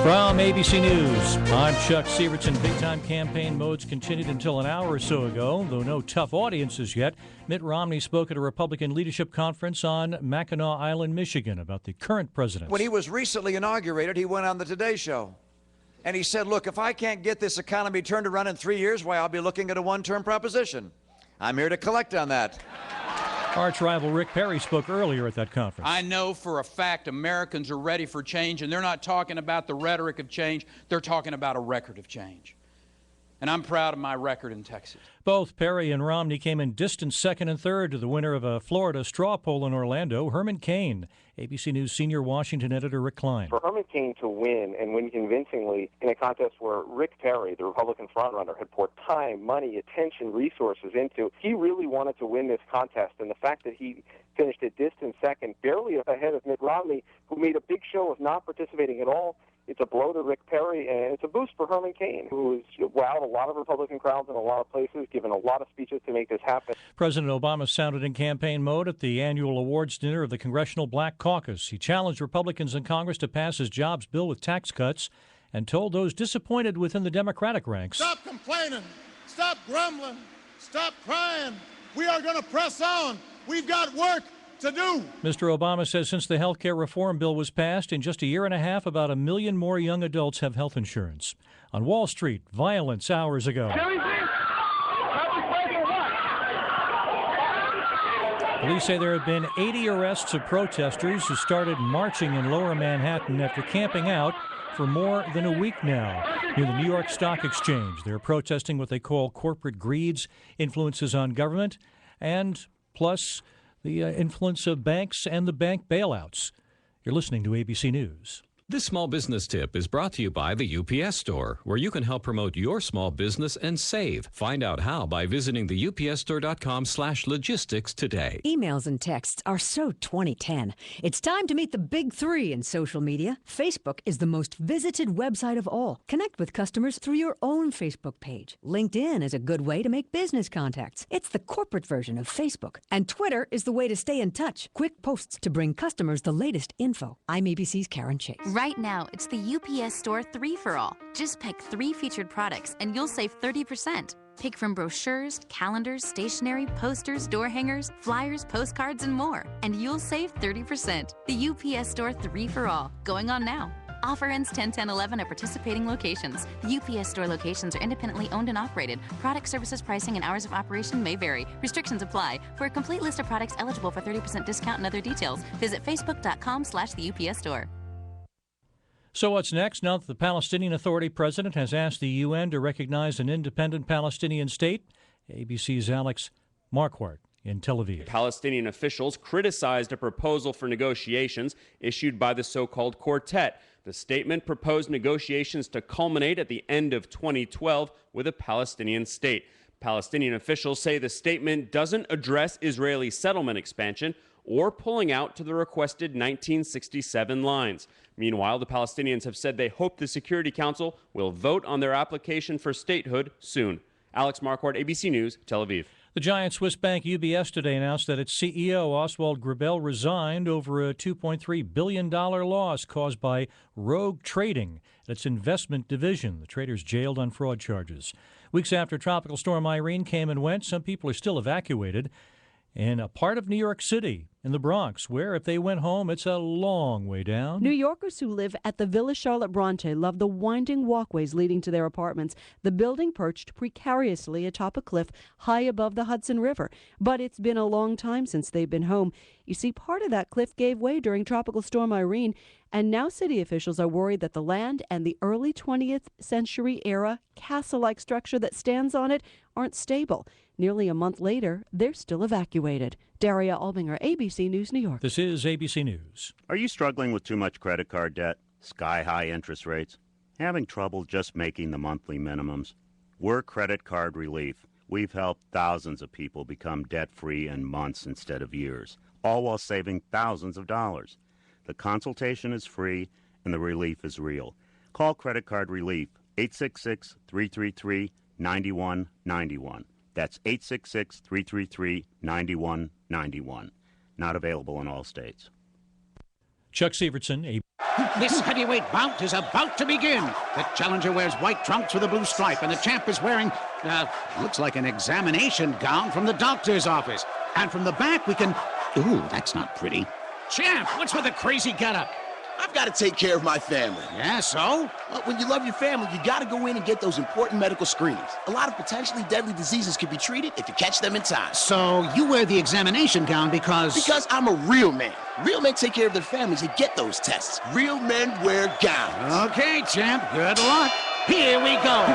From ABC News, I'm Chuck Sievertson. Big-time campaign modes continued until an hour or so ago, though no tough audiences yet. Mitt Romney spoke at a Republican leadership conference on Mackinac Island, Michigan, about the current president. When he was recently inaugurated, he went on the Today Show, and he said, look, if I can't get this economy turned around in 3 years, why, I'll be looking at a one-term proposition. I'm here to collect on that. Arch rival Rick Perry spoke earlier at that conference. I know for a fact Americans are ready for change, and they're not talking about the rhetoric of change. They're talking about a record of change. And I'm proud of my record in Texas. Both Perry and Romney came in distant second and third to the winner of a Florida straw poll in Orlando, Herman Cain. ABC News senior Washington editor Rick Klein. For Herman Cain to win, and win convincingly, in a contest where Rick Perry, the Republican frontrunner, had poured time, money, attention, resources into, he really wanted to win this contest. And the fact that he finished a distant second, barely ahead of Mitt Romney, who made a big show of not participating at all, it's a blow to Rick Perry, and it's a boost for Herman Cain, who has wowed a lot of Republican crowds in a lot of places, given a lot of speeches to make this happen. President Obama sounded in campaign mode at the annual awards dinner of the Congressional Black Caucus. He challenged Republicans in Congress to pass his jobs bill with tax cuts and told those disappointed within the Democratic ranks, stop complaining, stop grumbling, stop crying. We are going to press on. We've got work to do. Mr. Obama says since the health care reform bill was passed, in just a year and a half, about 1 million more young adults have health insurance. On Wall Street, violence hours ago. Police say there have been 80 arrests of protesters who started marching in lower Manhattan after camping out for more than a week now near the New York Stock Exchange. They're protesting what they call corporate greeds, influences on government, and plus the influence of banks and the bank bailouts. You're listening to ABC News. This small business tip is brought to you by the UPS Store, where you can help promote your small business and save. Find out how by visiting the upsstore.com/logistics today. Emails and texts are so 2010. It's time to meet the big three in social media. Facebook is the most visited website of all. Connect with customers through your own Facebook page. LinkedIn is a good way to make business contacts. It's the corporate version of Facebook. And Twitter is the way to stay in touch. Quick posts to bring customers the latest info. I'm ABC's Karen Chase. Right now, it's the UPS Store 3-for-all. Just pick 3 featured products and you'll save 30%. Pick from brochures, calendars, stationery, posters, door hangers, flyers, postcards, and more. And you'll save 30%. The UPS Store 3-for-all. Going on now. Offer ends 10/10/11 at participating locations. The UPS Store locations are independently owned and operated. Product, services, pricing, and hours of operation may vary. Restrictions apply. For a complete list of products eligible for 30% discount and other details, visit facebook.com/the UPS Store. So what's next? Now that the Palestinian Authority president has asked the UN to recognize an independent Palestinian state, ABC's Alex Marquardt in Tel Aviv. Palestinian officials criticized a proposal for negotiations issued by the so-called Quartet. The statement proposed negotiations to culminate at the end of 2012 with a Palestinian state. Palestinian officials say the statement doesn't address Israeli settlement expansion or pulling out to the requested 1967 lines. Meanwhile, the Palestinians have said they hope the Security Council will vote on their application for statehood soon. Alex Marquardt, ABC News, Tel Aviv. The giant Swiss bank UBS today announced that its CEO, Oswald Grabel, resigned over a $2.3 billion loss caused by rogue trading at its investment division. The traders jailed on fraud charges. Weeks after Tropical Storm Irene came and went, some people are still evacuated in a part of New York City, in the Bronx, where if they went home, it's a long way down. New Yorkers who live at the Villa Charlotte Bronte love the winding walkways leading to their apartments. The building perched precariously atop a cliff high above the Hudson River. But it's been a long time since they've been home. You see, part of that cliff gave way during Tropical Storm Irene, and now city officials are worried that the land and the early 20th century era castle-like structure that stands on it aren't stable. Nearly a month later, they're still evacuated. Daria Albinger, ABC News, New York. This is ABC News. Are you struggling with too much credit card debt, sky-high interest rates, having trouble just making the monthly minimums? We're Credit Card Relief. We've helped thousands of people become debt-free in months instead of years, all while saving thousands of dollars. The consultation is free and the relief is real. Call Credit Card Relief, 866-333-9191. That's 866-333-9191. Not available in all states. Chuck Severson, This heavyweight bout is about to begin. The challenger wears white trunks with a blue stripe, and the champ is wearing, looks like an examination gown from the doctor's office. And from the back, we can... Ooh, that's not pretty. Champ, what's with the crazy getup? I've got to take care of my family. Yeah, so? Well, when you love your family, you got to go in and get those important medical screenings. A lot of potentially deadly diseases can be treated if you catch them in time. So you wear the examination gown because... Because I'm a real man. Real men take care of their families and get those tests. Real men wear gowns. Okay, champ, good luck. Here we go.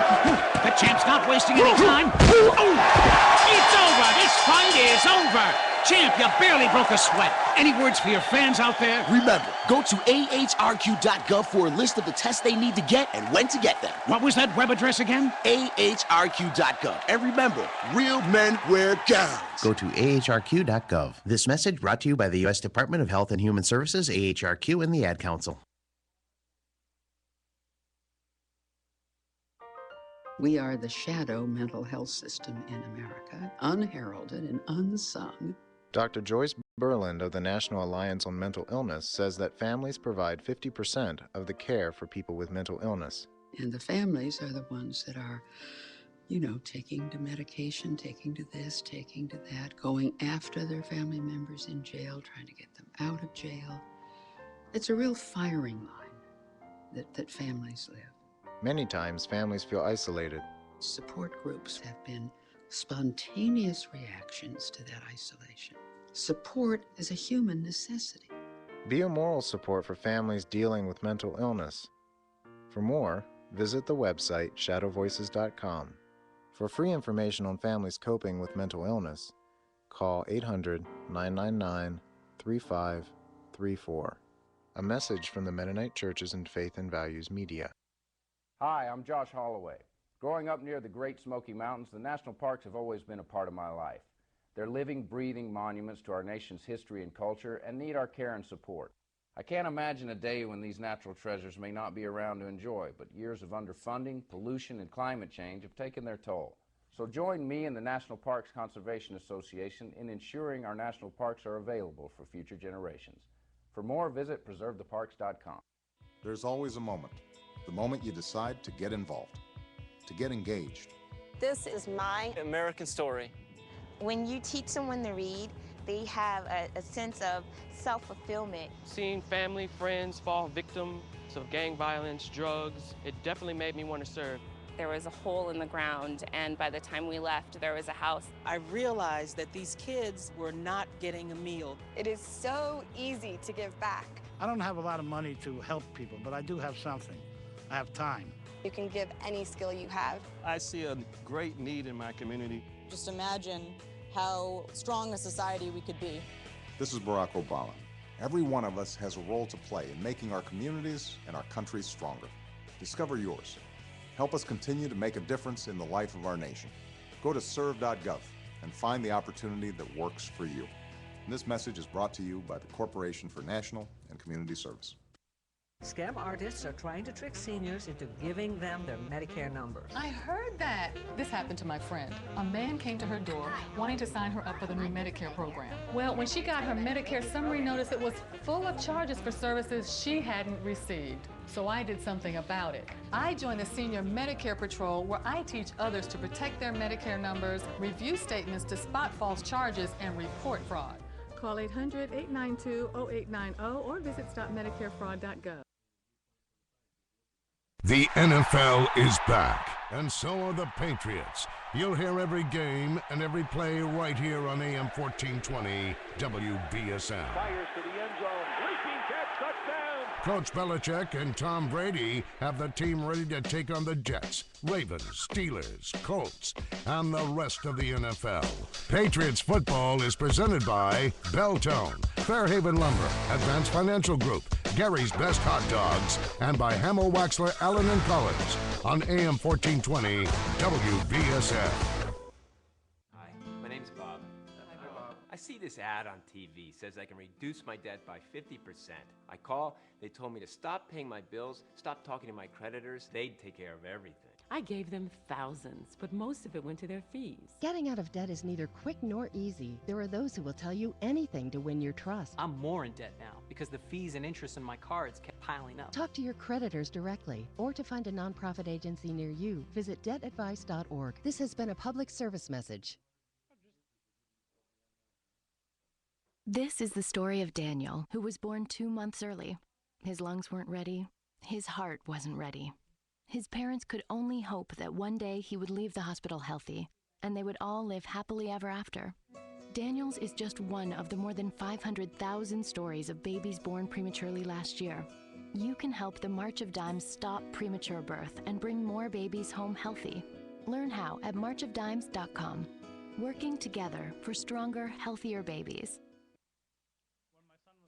The champ's not wasting any time. It's over. This fight is over. Champ, you barely broke a sweat. Any words for your fans out there? Remember, go to ahrq.gov for a list of the tests they need to get and when to get them. What was that web address again? ahrq.gov. And remember, real men wear gowns. Go to ahrq.gov. This message brought to you by the U.S. Department of Health and Human Services, AHRQ, and the Ad Council. We are the shadow mental health system in America, unheralded and unsung. Dr. Joyce Berland of the National Alliance on Mental Illness says that families provide 50% of the care for people with mental illness. And the families are the ones that are, you know, taking to medication, taking to this, taking to that, going after their family members in jail, trying to get them out of jail. It's a real firing line that families live. Many times, families feel isolated. Support groups have been spontaneous reactions to that isolation. Support is a human necessity. Be a moral support for families dealing with mental illness. For more, visit the website shadowvoices.com. For free information on families coping with mental illness, call 800-999-3534. A message from the Mennonite Churches and Faith and Values Media. Hi, I'm Josh Holloway. Growing up near the Great Smoky Mountains, the national parks have always been a part of my life. They're living, breathing monuments to our nation's history and culture and need our care and support. I can't imagine a day when these natural treasures may not be around to enjoy, but years of underfunding, pollution, and climate change have taken their toll. So join me and the National Parks Conservation Association in ensuring our national parks are available for future generations. For more, visit preservetheparks.com. There's always a moment. The moment you decide to get involved, to get engaged. This is my American story. When you teach someone to read, they have a sense of self-fulfillment. Seeing family, friends fall victim of gang violence, drugs, it definitely made me want to serve. There was a hole in the ground, and by the time we left, there was a house. I realized that these kids were not getting a meal. It is so easy to give back. I don't have a lot of money to help people, but I do have something. I have time. You can give any skill you have. I see a great need in my community. Just imagine how strong a society we could be. This is Barack Obama. Every one of us has a role to play in making our communities and our country stronger. Discover yours. Help us continue to make a difference in the life of our nation. Go to serve.gov and find the opportunity that works for you. And this message is brought to you by the Corporation for National and Community Service. Scam artists are trying to trick seniors into giving them their Medicare number. I heard that. This happened to my friend. A man came to her door wanting to sign her up for the new Medicare program. Well, when she got her Medicare summary notice, it was full of charges for services she hadn't received. So I did something about it. I joined the Senior Medicare Patrol, where I teach others to protect their Medicare numbers, review statements to spot false charges, and report fraud. Call 800-892-0890 or visit stopmedicarefraud.gov. The NFL is back, and so are the Patriots. You'll hear every game and every play right here on AM 1420 WBSM. Fires to the end zone. Leaping catch, touchdown. Coach Belichick and Tom Brady have the team ready to take on the Jets, Ravens, Steelers, Colts, and the rest of the NFL. Patriots football is presented by Beltone, Fairhaven Lumber, Advanced Financial Group, Gary's Best Hot Dogs, and by Hamill, Waxler, Allen & Collins on AM 1420 WBSM. Hi, my name's Bob. I see this ad on TV. Says I can reduce my debt by 50%. I call, they told me to stop paying my bills, stop talking to my creditors. They'd take care of everything. I gave them thousands, but most of it went to their fees. Getting out of debt is neither quick nor easy. There are those who will tell you anything to win your trust. I'm more in debt now because the fees and interest on my cards kept piling up. Talk to your creditors directly, or to find a nonprofit agency near you, visit debtadvice.org. This has been a public service message. This is the story of Daniel, who was born 2 months early. His lungs weren't ready. His heart wasn't ready. His parents could only hope that one day he would leave the hospital healthy, and they would all live happily ever after. Daniel's is just one of the more than 500,000 stories of babies born prematurely last year. You can help the March of Dimes stop premature birth and bring more babies home healthy. Learn how at marchofdimes.com. Working together for stronger, healthier babies.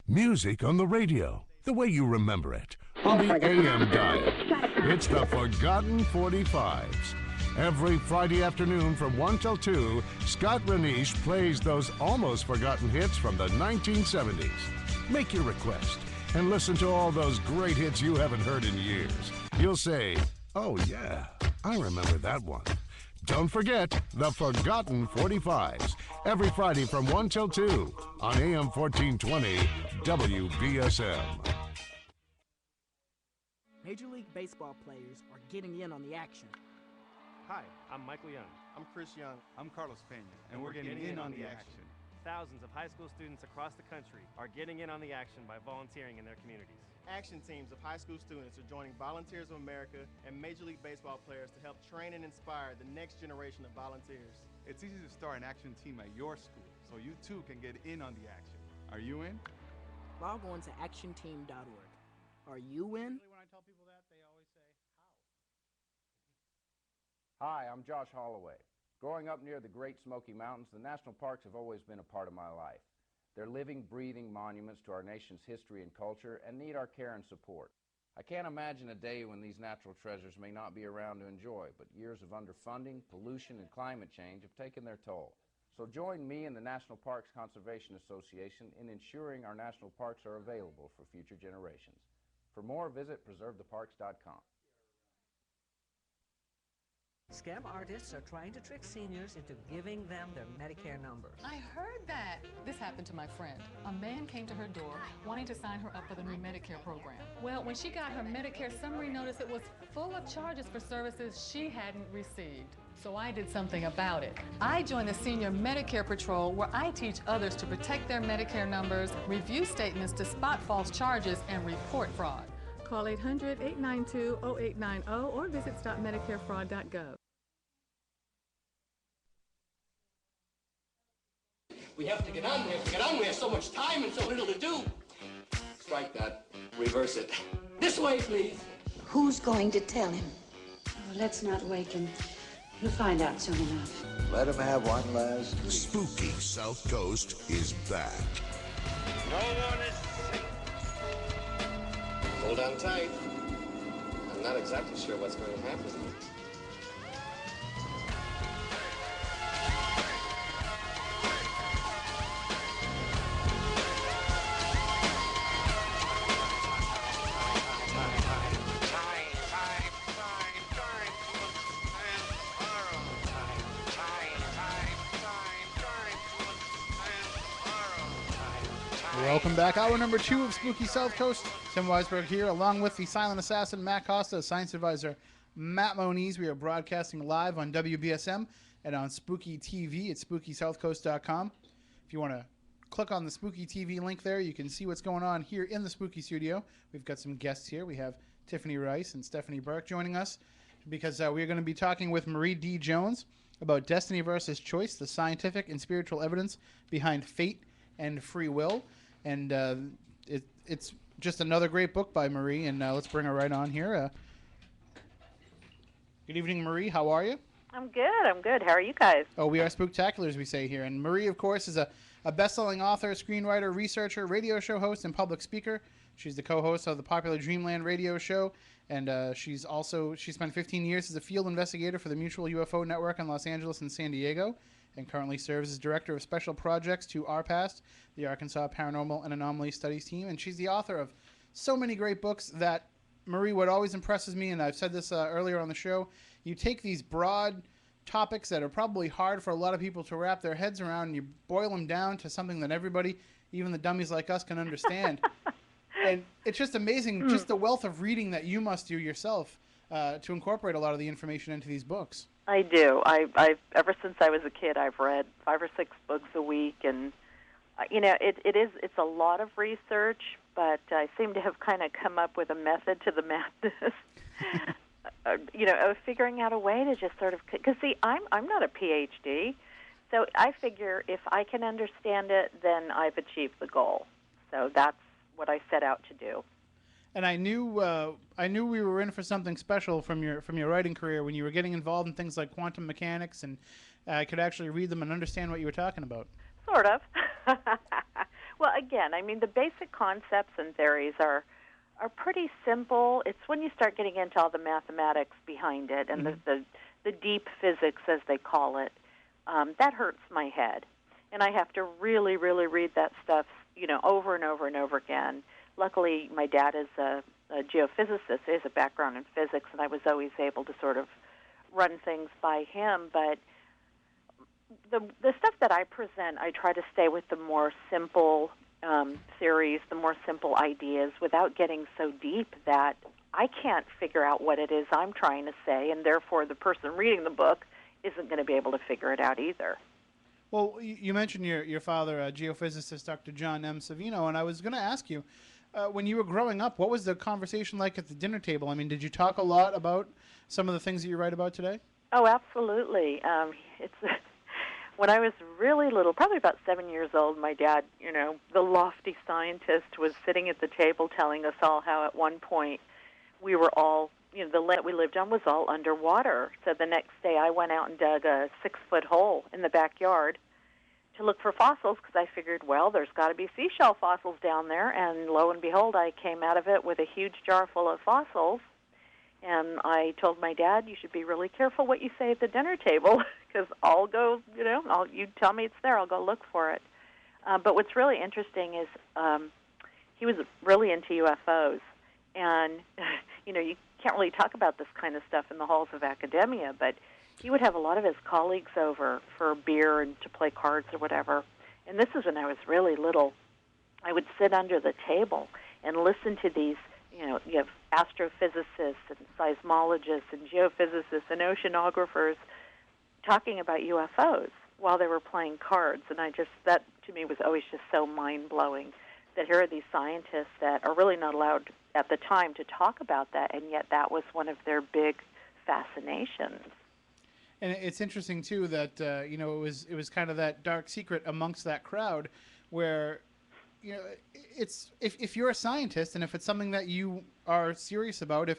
Music on the radio, the way you remember it, on the AM dial. It's the Forgotten 45s. Every Friday afternoon from 1 till 2, Scott Renish plays those almost forgotten hits from the 1970s. Make your request and listen to all those great hits you haven't heard in years. You'll say, oh yeah, I remember that one. Don't forget the Forgotten 45s, every Friday from 1 till 2 on AM 1420 WBSM. Major League Baseball players are getting in on the action. Hi, I'm Michael Young. I'm Chris Young. I'm Carlos Pena, and we're getting in on the action. Thousands of high school students across the country are getting in on the action by volunteering in their communities. Action teams of high school students are joining Volunteers of America and Major League Baseball players to help train and inspire the next generation of volunteers. It's easy to start an action team at your school, so you too can get in on the action. Are you in? Log on to actionteam.org. Are you in? When I tell people that, they always say, Hi, I'm Josh Holloway. Growing up near the Great Smoky Mountains, the national parks have always been a part of my life. They're living, breathing monuments to our nation's history and culture and need our care and support. I can't imagine a day when these natural treasures may not be around to enjoy, but years of underfunding, pollution, and climate change have taken their toll. So join me and the National Parks Conservation Association in ensuring our national parks are available for future generations. For more, visit preservetheparks.com. Scam artists are trying to trick seniors into giving them their Medicare numbers. I heard that. This happened to my friend. A man came to her door wanting to sign her up for the new Medicare program. Well, when she got her Medicare summary notice, it was full of charges for services she hadn't received. So I did something about it. I joined the Senior Medicare Patrol, where I teach others to protect their Medicare numbers, review statements to spot false charges, and report fraud. Call 800-892-0890 or visit stopmedicarefraud.gov. We have to get on. We have to get on. We have so much time and so little to do. Strike that. Reverse it. This way, please. Who's going to tell him? Well, let's not wake him. He'll find out soon enough. Let him have one last drink. Spooky South Coast is back. No one is safe. Hold on tight. I'm not exactly sure what's going to happen. Welcome back. Hour number 2 of Spooky South Coast. Tim Weisberg here, along with the silent assassin, Matt Costa, science advisor, Matt Moniz. We are broadcasting live on WBSM and on Spooky TV at SpookySouthCoast.com. If you want to click on the Spooky TV link there, you can see what's going on here in the Spooky Studio. We've got some guests here. We have Tiffany Rice and Stephanie Burke joining us because we're going to be talking with Marie D. Jones about Destiny versus Choice, the scientific and spiritual evidence behind fate and free will. And it's just another great book by Marie, and let's bring her right on here. Good evening, Marie. How are you? I'm good. How are you guys? Oh, we are spooktacular, as we say here. And Marie, of course, is a best-selling author, screenwriter, researcher, radio show host, and public speaker. She's the co-host of the popular Dreamland radio show, and she spent 15 years as a field investigator for the Mutual UFO Network in Los Angeles and San Diego, and currently serves as Director of Special Projects to ARPAST, the Arkansas Paranormal and Anomaly Studies team. And she's the author of so many great books that, Marie, what always impresses me, and I've said this earlier on the show, you take these broad topics that are probably hard for a lot of people to wrap their heads around, and you boil them down to something that everybody, even the dummies like us, can understand. And it's just amazing, just the wealth of reading that you must do yourself to incorporate a lot of the information into these books. I do. I've ever since I was a kid, I've read 5 or 6 books a week, and it's a lot of research, but I seem to have kind of come up with a method to the madness. Of figuring out a way to just sort of, because see, I'm not a PhD, so I figure if I can understand it, then I've achieved the goal. So that's what I set out to do. And I knew we were in for something special from your writing career when you were getting involved in things like quantum mechanics, and I could actually read them and understand what you were talking about. Sort of. Well, again, I mean, the basic concepts and theories are pretty simple. It's when you start getting into all the mathematics behind it and the deep physics, as they call it, that hurts my head. And I have to really, really read that stuff, over and over and over again. Luckily, my dad is a geophysicist. He has a background in physics, and I was always able to sort of run things by him. But the stuff that I present, I try to stay with the more simple theories, the more simple ideas, without getting so deep that I can't figure out what it is I'm trying to say, and therefore the person reading the book isn't going to be able to figure it out either. Well, you mentioned your father, geophysicist Dr. John M. Savino, and I was going to ask you, when you were growing up, what was the conversation like at the dinner table? I mean, did you talk a lot about some of the things that you write about today? Oh, absolutely. When I was really little, probably about 7 years old, my dad, the lofty scientist, was sitting at the table telling us all how at one point we were all, the land we lived on was all underwater. So the next day I went out and dug a 6-foot hole in the backyard to look for fossils, because I figured, well, there's got to be seashell fossils down there. And lo and behold, I came out of it with a huge jar full of fossils. And I told my dad, you should be really careful what you say at the dinner table, because I'll go, you tell me it's there, I'll go look for it. But what's really interesting is he was really into UFOs. And, you can't really talk about this kind of stuff in the halls of academia, but he would have a lot of his colleagues over for beer and to play cards or whatever. And this is when I was really little. I would sit under the table and listen to these, you have astrophysicists and seismologists and geophysicists and oceanographers talking about UFOs while they were playing cards. And that to me was always just so mind-blowing, that here are these scientists that are really not allowed at the time to talk about that, and yet that was one of their big fascinations. And it's interesting too that it was kind of that dark secret amongst that crowd, where it's if you're a scientist and if it's something that you are serious about,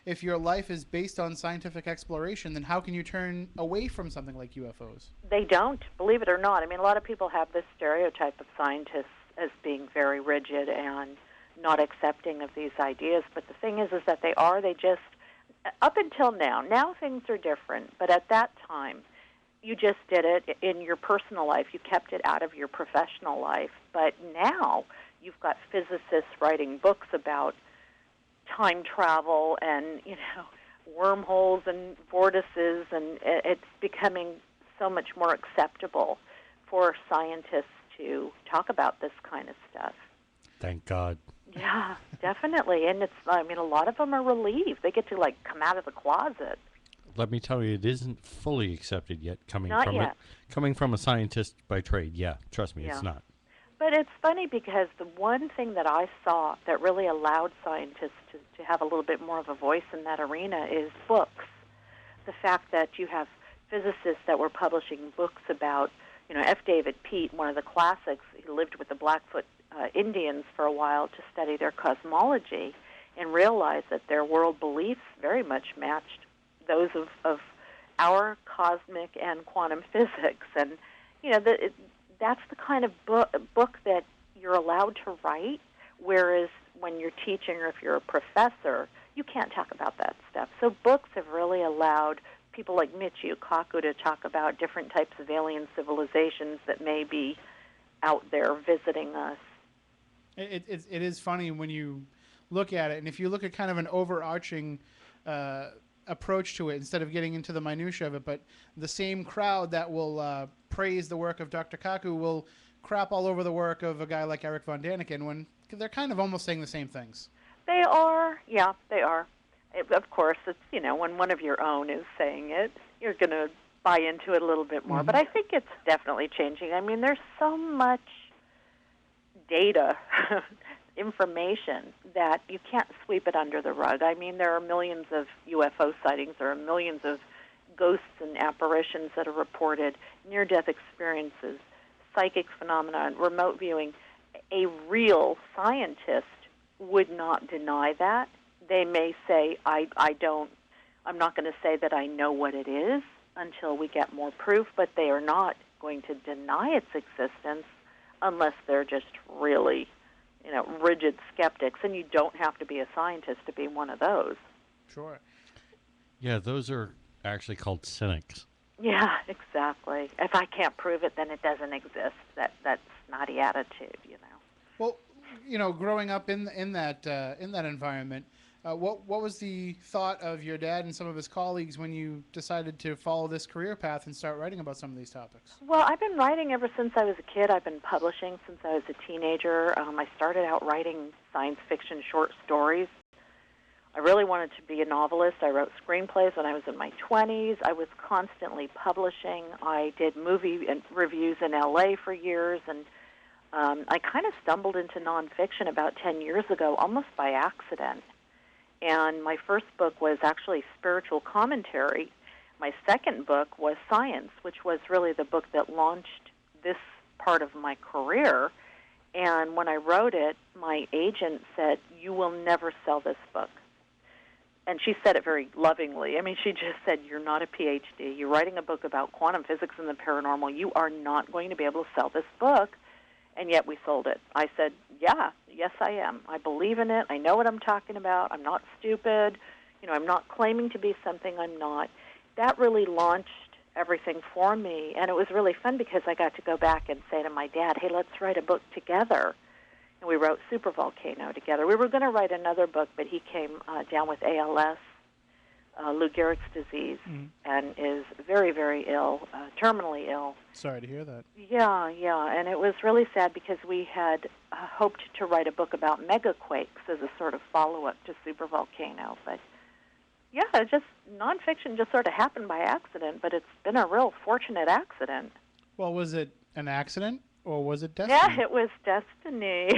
if your life is based on scientific exploration, then how can you turn away from something like UFOs? They don't, believe it or not. I mean, a lot of people have this stereotype of scientists as being very rigid and not accepting of these ideas, but the thing is that they just, up until now things are different, but at that time, you just did it in your personal life. You kept it out of your professional life. But now you've got physicists writing books about time travel and, wormholes and vortices, and it's becoming so much more acceptable for scientists to talk about this kind of stuff. Thank God. Yeah, definitely. And a lot of them are relieved. They get to, come out of the closet. Let me tell you, it isn't fully accepted yet. Coming from a scientist by trade, yeah, trust me, it's not. But it's funny because the one thing that I saw that really allowed scientists to have a little bit more of a voice in that arena is books. The fact that you have physicists that were publishing books about, F. David Pete, one of the classics. He lived with the Blackfoot Indians for a while to study their cosmology and realized that their world beliefs very much matched those of our cosmic and quantum physics. And, that's the kind of book that you're allowed to write, whereas when you're teaching or if you're a professor, you can't talk about that stuff. So books have really allowed people like Michio Kaku to talk about different types of alien civilizations that may be out there visiting us. It is funny when you look at it, and if you look at kind of an overarching approach to it instead of getting into the minutia of it. But the same crowd that will praise the work of Dr. Kaku will crap all over the work of a guy like Eric von Daniken when they're kind of almost saying the same things. They are. Yeah, they are. Of course, it's, when one of your own is saying it, you're going to buy into it a little bit more. Mm-hmm. But I think it's definitely changing. I mean, there's so much data, information, that you can't sweep it under the rug. I mean, there are millions of UFO sightings. There are millions of ghosts and apparitions that are reported, near-death experiences, psychic phenomena, remote viewing. A real scientist would not deny that. They may say, I'm not going to say that I know what it is until we get more proof, but they are not going to deny its existence unless they're just really, rigid skeptics. And you don't have to be a scientist to be one of those. Sure. Yeah, those are actually called cynics. Yeah, exactly. If I can't prove it, then it doesn't exist. That's snotty attitude, Well, growing up in that environment, what was the thought of your dad and some of his colleagues when you decided to follow this career path and start writing about some of these topics? Well, I've been writing ever since I was a kid. I've been publishing since I was a teenager. I started out writing science fiction short stories. I really wanted to be a novelist. I wrote screenplays when I was in my 20s. I was constantly publishing. I did movie reviews in L.A. for years, and I kind of stumbled into nonfiction about 10 years ago, almost by accident. And my first book was actually spiritual commentary. My second book was science, which was really the book that launched this part of my career. And when I wrote it, my agent said, "You will never sell this book." And she said it very lovingly. I mean, she just said, "You're not a PhD. You're writing a book about quantum physics and the paranormal. You are not going to be able to sell this book." And yet we sold it. I said, yes, I am. I believe in it. I know what I'm talking about. I'm not stupid. I'm not claiming to be something I'm not. That really launched everything for me. And it was really fun because I got to go back and say to my dad, "Hey, let's write a book together." And we wrote Supervolcano together. We were going to write another book, but he came down with ALS, Lou Gehrig's disease, and is very, very ill, terminally ill. Sorry to hear that. Yeah, and it was really sad because we had hoped to write a book about megaquakes as a sort of follow-up to Supervolcano. But, yeah, nonfiction just sort of happened by accident, but it's been a real fortunate accident. Well, was it an accident, or was it destiny? Yeah, it was destiny.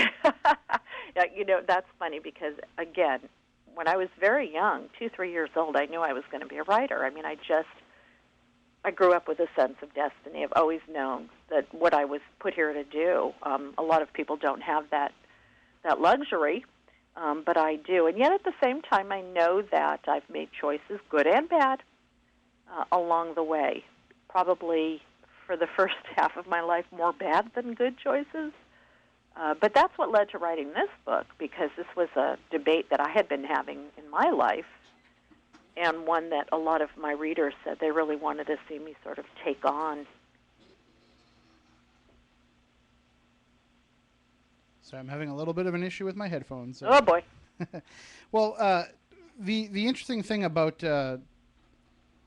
Yeah, that's funny because, again, when I was very young, 2-3 years old, I knew I was going to be a writer. I mean, I grew up with a sense of destiny. I've always known that what I was put here to do. A lot of people don't have that luxury, but I do. And yet at the same time, I know that I've made choices, good and bad, along the way. Probably for the first half of my life, more bad than good choices. But that's what led to writing this book, because this was a debate that I had been having in my life, and one that a lot of my readers said they really wanted to see me sort of take on. So I'm having a little bit of an issue with my headphones. Oh, boy. Well, the interesting thing about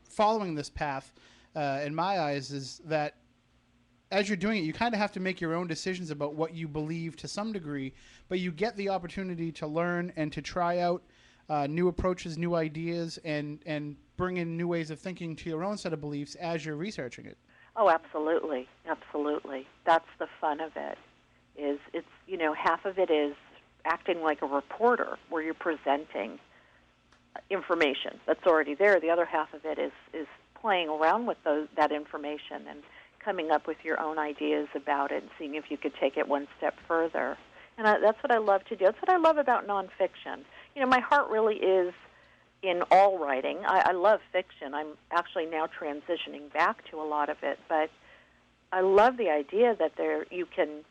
following this path, in my eyes, is that as you're doing it, you kind of have to make your own decisions about what you believe to some degree, but you get the opportunity to learn and to try out new approaches, new ideas, and bring in new ways of thinking to your own set of beliefs as you're researching it. Oh, absolutely. Absolutely. That's the fun of it. It's half of it is acting like a reporter where you're presenting information that's already there. The other half of it is playing around with that information and coming up with your own ideas about it and seeing if you could take it one step further. And that's what I love to do. That's what I love about nonfiction. My heart really is in all writing. I love fiction. I'm actually now transitioning back to a lot of it. But I love the idea that you can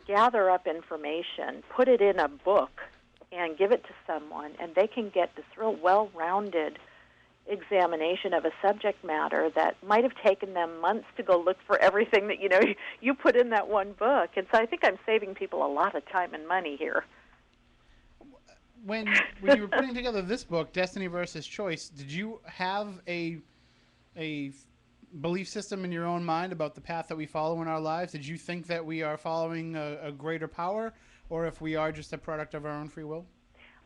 gather up information, put it in a book, and give it to someone, and they can get this real well-rounded examination of a subject matter that might have taken them months to go look for everything that you put in that one book. And so I think I'm saving people a lot of time and money here. when you were putting together this book, Destiny versus Choice, did you have a belief system in your own mind about the path that we follow in our lives? Did you think that we are following a greater power, or if we are just a product of our own free will?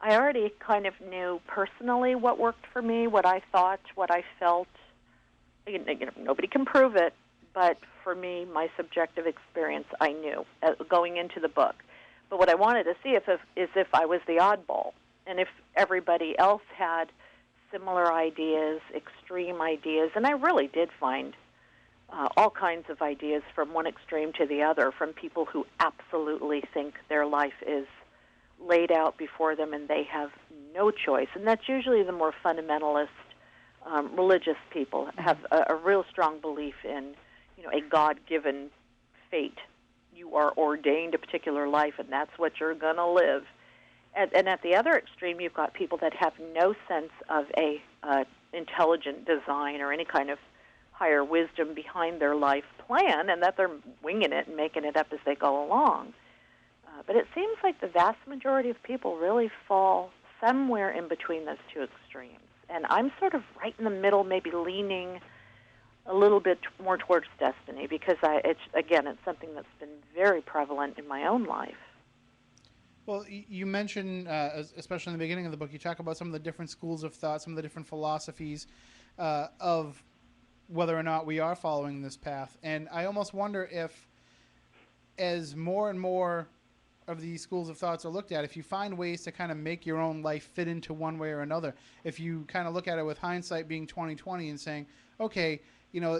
I already kind of knew personally what worked for me, what I thought, what I felt. Nobody can prove it, but for me, my subjective experience, I knew going into the book. But what I wanted to see is if I was the oddball, and if everybody else had similar ideas, extreme ideas, and I really did find all kinds of ideas from one extreme to the other, from people who absolutely think their life is laid out before them and they have no choice. And that's usually the more fundamentalist, religious people have a real strong belief in, a God-given fate. You are ordained a particular life, and that's what you're going to live. And at the other extreme, you've got people that have no sense of a intelligent design or any kind of higher wisdom behind their life plan, and that they're winging it and making it up as they go along. But it seems like the vast majority of people really fall somewhere in between those two extremes. And I'm sort of right in the middle, maybe leaning a little bit more towards destiny, because it's something that's been very prevalent in my own life. Well, you mentioned, especially in the beginning of the book, you talk about some of the different schools of thought, some of the different philosophies of whether or not we are following this path. And I almost wonder if, as more and more of these schools of thoughts are looked at, if you find ways to kind of make your own life fit into one way or another, if you kind of look at it with hindsight being 20/20 and saying, okay,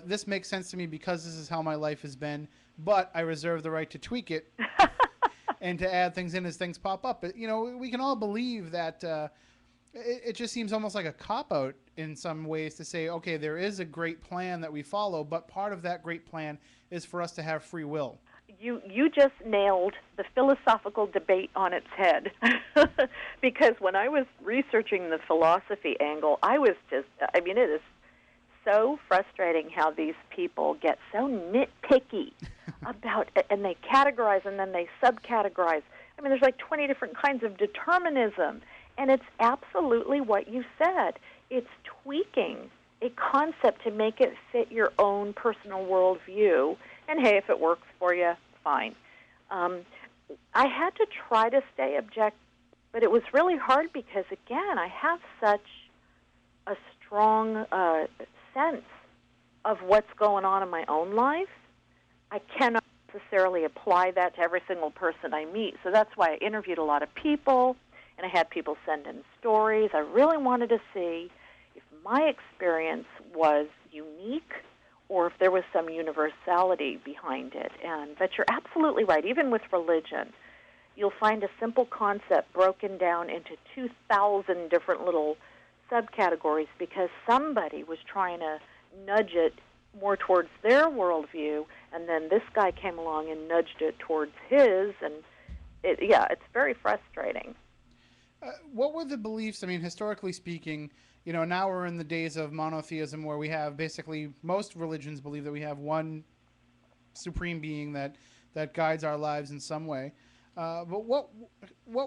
this makes sense to me because this is how my life has been, but I reserve the right to tweak it and to add things in as things pop up. But, we can all believe that it just seems almost like a cop-out in some ways to say, okay, there is a great plan that we follow, but part of that great plan is for us to have free will. You just nailed the philosophical debate on its head. Because when I was researching the philosophy angle, it is so frustrating how these people get so nitpicky about it, and they categorize and then they subcategorize. There's like 20 different kinds of determinism, and it's absolutely what you said. It's tweaking a concept to make it fit your own personal worldview, and hey, if it works for you, fine. I had to try to stay objective, but it was really hard because, again, I have such a strong sense of what's going on in my own life. I cannot necessarily apply that to every single person I meet. So that's why I interviewed a lot of people, and I had people send in stories. I really wanted to see if my experience was unique or if there was some universality behind it. But you're absolutely right. Even with religion, you'll find a simple concept broken down into 2,000 different little subcategories because somebody was trying to nudge it more towards their worldview, and then this guy came along and nudged it towards his, and it's very frustrating. What were the beliefs, historically speaking, now we're in the days of monotheism where we have basically, most religions believe that we have one supreme being that guides our lives in some way. But what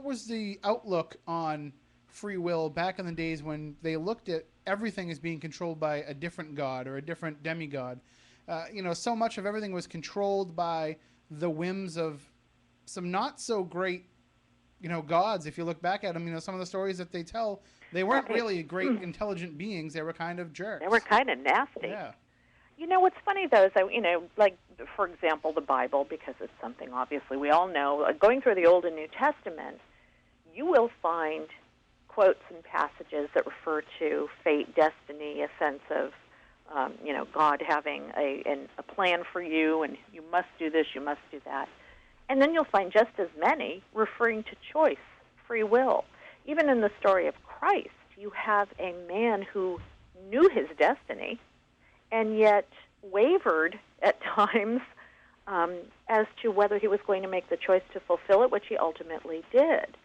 was the outlook on free will back in the days when they looked at everything as being controlled by a different god or a different demigod? So much of everything was controlled by the whims of some not so great, gods. If you look back at them, some of the stories that they tell, they weren't really great intelligent beings. They were kind of jerks. They were kind of nasty. Yeah. What's funny, though, is like, for example, the Bible, because it's something obviously we all know, going through the Old and New Testament, you will find quotes and passages that refer to fate, destiny, a sense of, God having a plan for you, and you must do this, you must do that. And then you'll find just as many referring to choice, free will. Even in the story of Christ, you have a man who knew his destiny and yet wavered at times as to whether he was going to make the choice to fulfill it, which he ultimately did.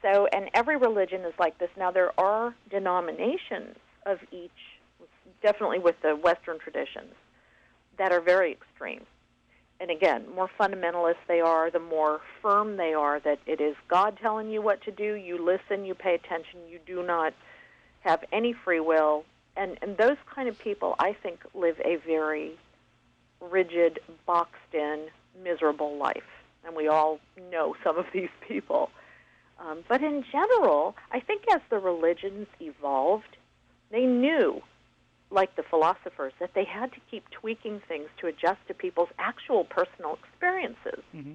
So, and every religion is like this. Now, there are denominations of each, definitely with the Western traditions, that are very extreme. and again, more fundamentalist they are, the more firm they are that it is God telling you what to do. You listen, you pay attention, you do not have any free will. And those kind of people, I think, live a very rigid, boxed-in, miserable life. And we all know some of these people. But in general, I think as the religions evolved, they knew, like the philosophers, that they had to keep tweaking things to adjust to people's actual personal experiences. Mm-hmm.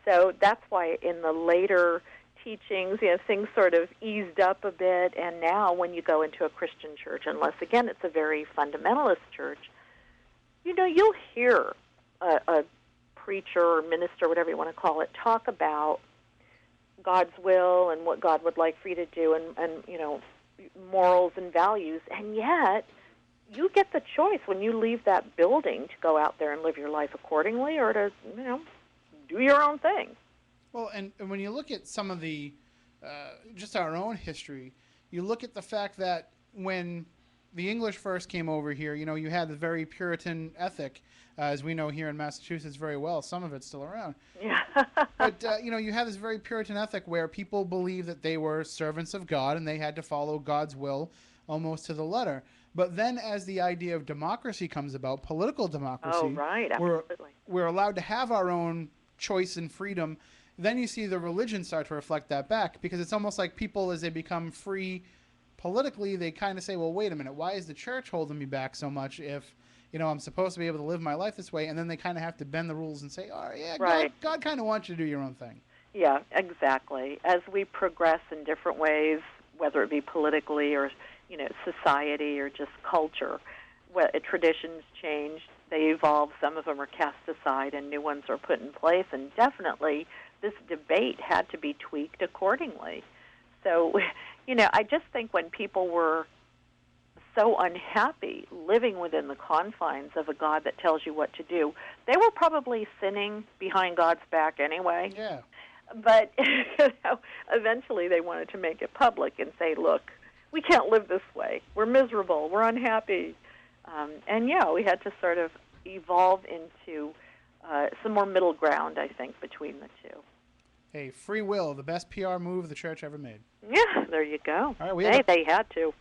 So that's why in the later teachings, things sort of eased up a bit, and now when you go into a Christian church, unless, again, it's a very fundamentalist church, you'll hear a preacher or minister, whatever you want to call it, talk about God's will and what God would like for you to do and morals and values, and yet you get the choice when you leave that building to go out there and live your life accordingly or to, do your own thing. Well, and when you look at some of the, just our own history, you look at the fact that when the English first came over here, you had the very Puritan ethic, as we know here in Massachusetts very well. Some of it's still around. Yeah. But, you had this very Puritan ethic where people believed that they were servants of God and they had to follow God's will almost to the letter. But then as the idea of democracy comes about, political democracy, oh, right, absolutely. We're allowed to have our own choice and freedom. Then you see the religion start to reflect that back, because it's almost like people, as they become free politically, they kind of say, well, wait a minute, why is the church holding me back so much if, I'm supposed to be able to live my life this way? And then they kind of have to bend the rules and say, oh, yeah, right. God kind of wants you to do your own thing. Yeah, exactly. As we progress in different ways, whether it be politically or, society or just culture, traditions change, they evolve, some of them are cast aside and new ones are put in place, and definitely this debate had to be tweaked accordingly. So, I just think when people were so unhappy living within the confines of a God that tells you what to do, they were probably sinning behind God's back anyway. Yeah. But eventually they wanted to make it public and say, look, we can't live this way. We're miserable. We're unhappy. We had to sort of evolve into some more middle ground, I think, between the two. Hey, free will, the best PR move the church ever made. Yeah, there you go. All right, they had to.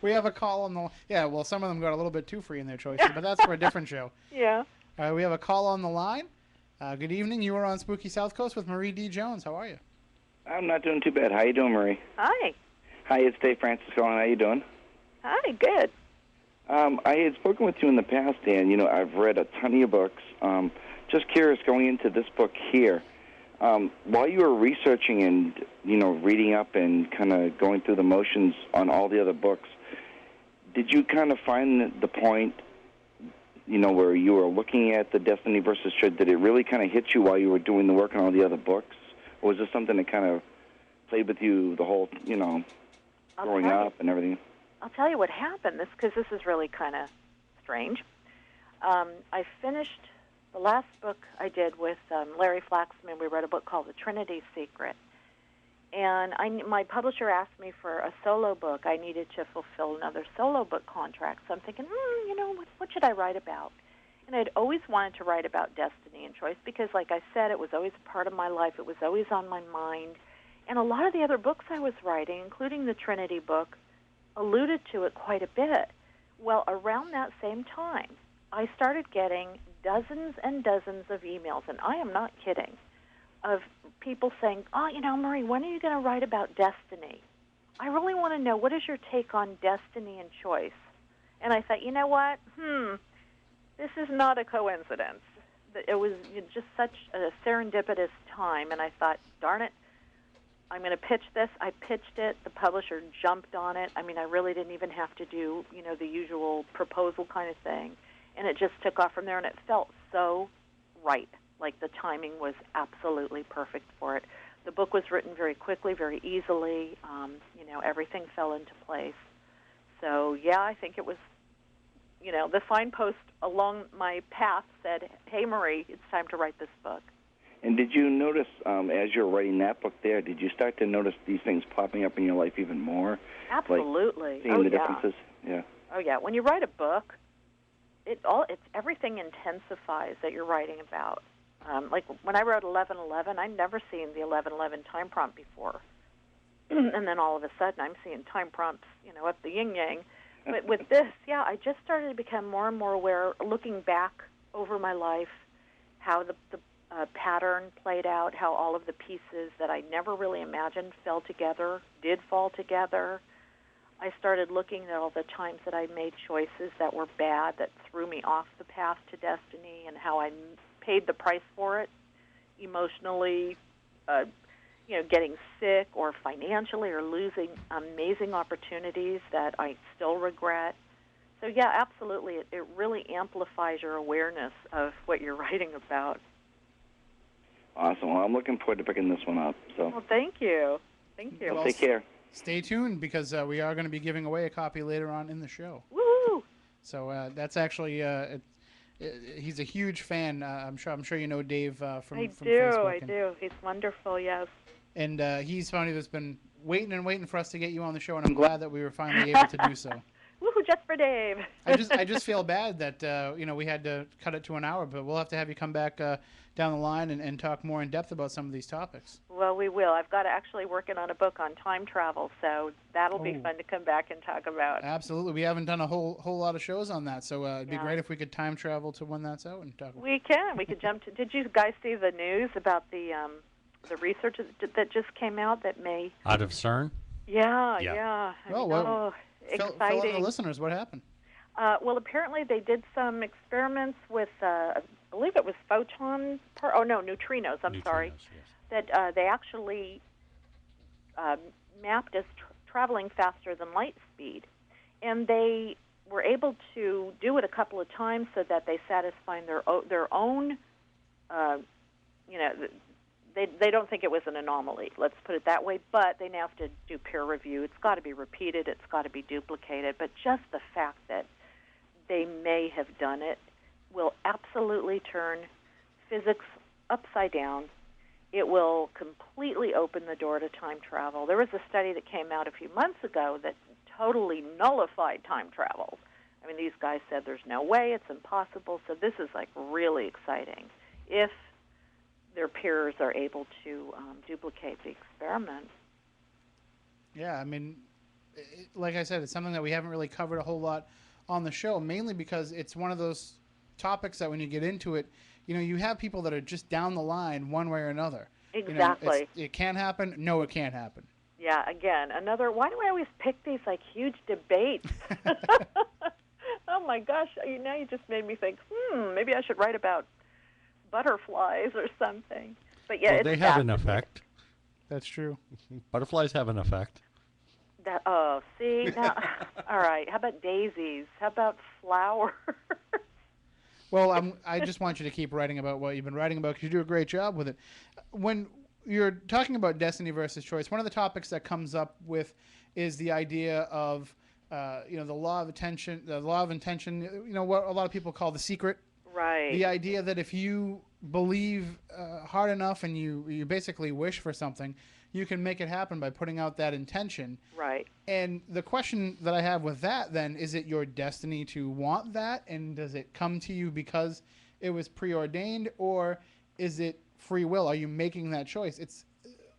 We have a call on the... Yeah, well, some of them got a little bit too free in their choices, but that's for a different show. Yeah. All right, we have a call on the line. Good evening. You are on Spooky South Coast with Marie D. Jones. How are you? I'm not doing too bad. How you doing, Marie? Hi. Hi, it's Dave Francis calling. How you doing? Hi, good. I had spoken with you in the past, Dan. I've read a ton of your books. Just curious, going into this book here, while you were researching and, reading up and kind of going through the motions on all the other books, did you kind of find the point, where you were looking at the Destiny versus Should? Did it really kind of hit you while you were doing the work on all the other books? Or was this something that kind of played with you the whole, growing up and everything? I'll tell you what happened, because this is really kind of strange. I finished the last book I did with Larry Flaxman. We wrote a book called The Trinity Secret. And my publisher asked me for a solo book. I needed to fulfill another solo book contract. So I'm thinking, what should I write about? And I'd always wanted to write about destiny and choice because, like I said, it was always a part of my life. It was always on my mind. And a lot of the other books I was writing, including the Trinity book, alluded to it quite a bit. Well, around that same time, I started getting dozens and dozens of emails, and I am not kidding, of people saying, Marie, when are you going to write about destiny? I really want to know, what is your take on destiny and choice? And I thought, you know what? This is not a coincidence. It was just such a serendipitous time, and I thought, darn it, I'm going to pitch this. I pitched it. The publisher jumped on it. I mean, I really didn't even have to do, the usual proposal kind of thing. And it just took off from there, and it felt so right. Like the timing was absolutely perfect for it. The book was written very quickly, very easily. Everything fell into place. So, yeah, I think it was, the signpost along my path said, hey, Marie, it's time to write this book. And did you notice, as you were writing that book there, did you start to notice these things popping up in your life even more? Absolutely. Like seeing the differences? Yeah. Oh, yeah. When you write a book, it's everything intensifies that you're writing about. Like when I wrote 11:11, I'd never seen the 11:11 time prompt before, and then all of a sudden I'm seeing time prompts, up the yin yang. But with this, I just started to become more and more aware, looking back over my life, how the pattern played out, how all of the pieces that I never really imagined did fall together. I started looking at all the times that I made choices that were bad, that threw me off the path to destiny, and how I paid the price for it, emotionally, getting sick or financially or losing amazing opportunities that I still regret. So, absolutely, it really amplifies your awareness of what you're writing about. Awesome. Well, I'm looking forward to picking this one up. So. Well, thank you. Thank you. Well, take care. Stay tuned because we are going to be giving away a copy later on in the show. Woo! So that's actually he's a huge fan. I'm sure you know Dave from Facebook. I do. He's wonderful. Yes. And he's somebody that's been waiting for us to get you on the show, and I'm glad that we were finally able to do so. Woohoo! Just for Dave. I just feel bad that we had to cut it to an hour, but we'll have to have you come back down the line and talk more in depth about some of these topics. Well, we will. I've got actually working on a book on time travel, so that'll be fun to come back and talk about. Absolutely. We haven't done a whole lot of shows on that, so it'd be great if we could time travel to when that's out and talk about it. We can. We could jump to. Did you guys see the news about the research that just came out that may out of CERN? Yeah. Exciting. Fill out the listeners. What happened? Well, apparently they did some experiments with, I believe it was neutrinos. I'm sorry. Yes. That they actually mapped as traveling faster than light speed, and they were able to do it a couple of times so that they satisfied their own. They don't think it was an anomaly, let's put it that way, but they now have to do peer review. It's got to be repeated. It's got to be duplicated. But just the fact that they may have done it will absolutely turn physics upside down. It will completely open the door to time travel. There was a study that came out a few months ago that totally nullified time travel. I mean, these guys said there's no way, it's impossible. So this is like really exciting. If their peers are able to duplicate the experiment. Yeah, I mean, like I said, it's something that we haven't really covered a whole lot on the show, mainly because it's one of those topics that when you get into it, you have people that are just down the line one way or another. Exactly. It can happen. No, it can't happen. Yeah, again, why do I always pick these like huge debates? Oh my gosh, now you just made me think, maybe I should write about butterflies or something. But yeah, they have an effect. That's true. Butterflies have an effect. See now. All right. How about daisies? How about flowers? Well, I just want you to keep writing about what you've been writing about because you do a great job with it. When you're talking about destiny versus choice, one of the topics that comes up with is the idea of the law of attention. The law of intention. What a lot of people call the secret. Right. The idea that if you believe hard enough and you basically wish for something, you can make it happen by putting out that intention. Right. And the question that I have with that then, is it your destiny to want that? And does it come to you because it was preordained, or is it free will? Are you making that choice? It's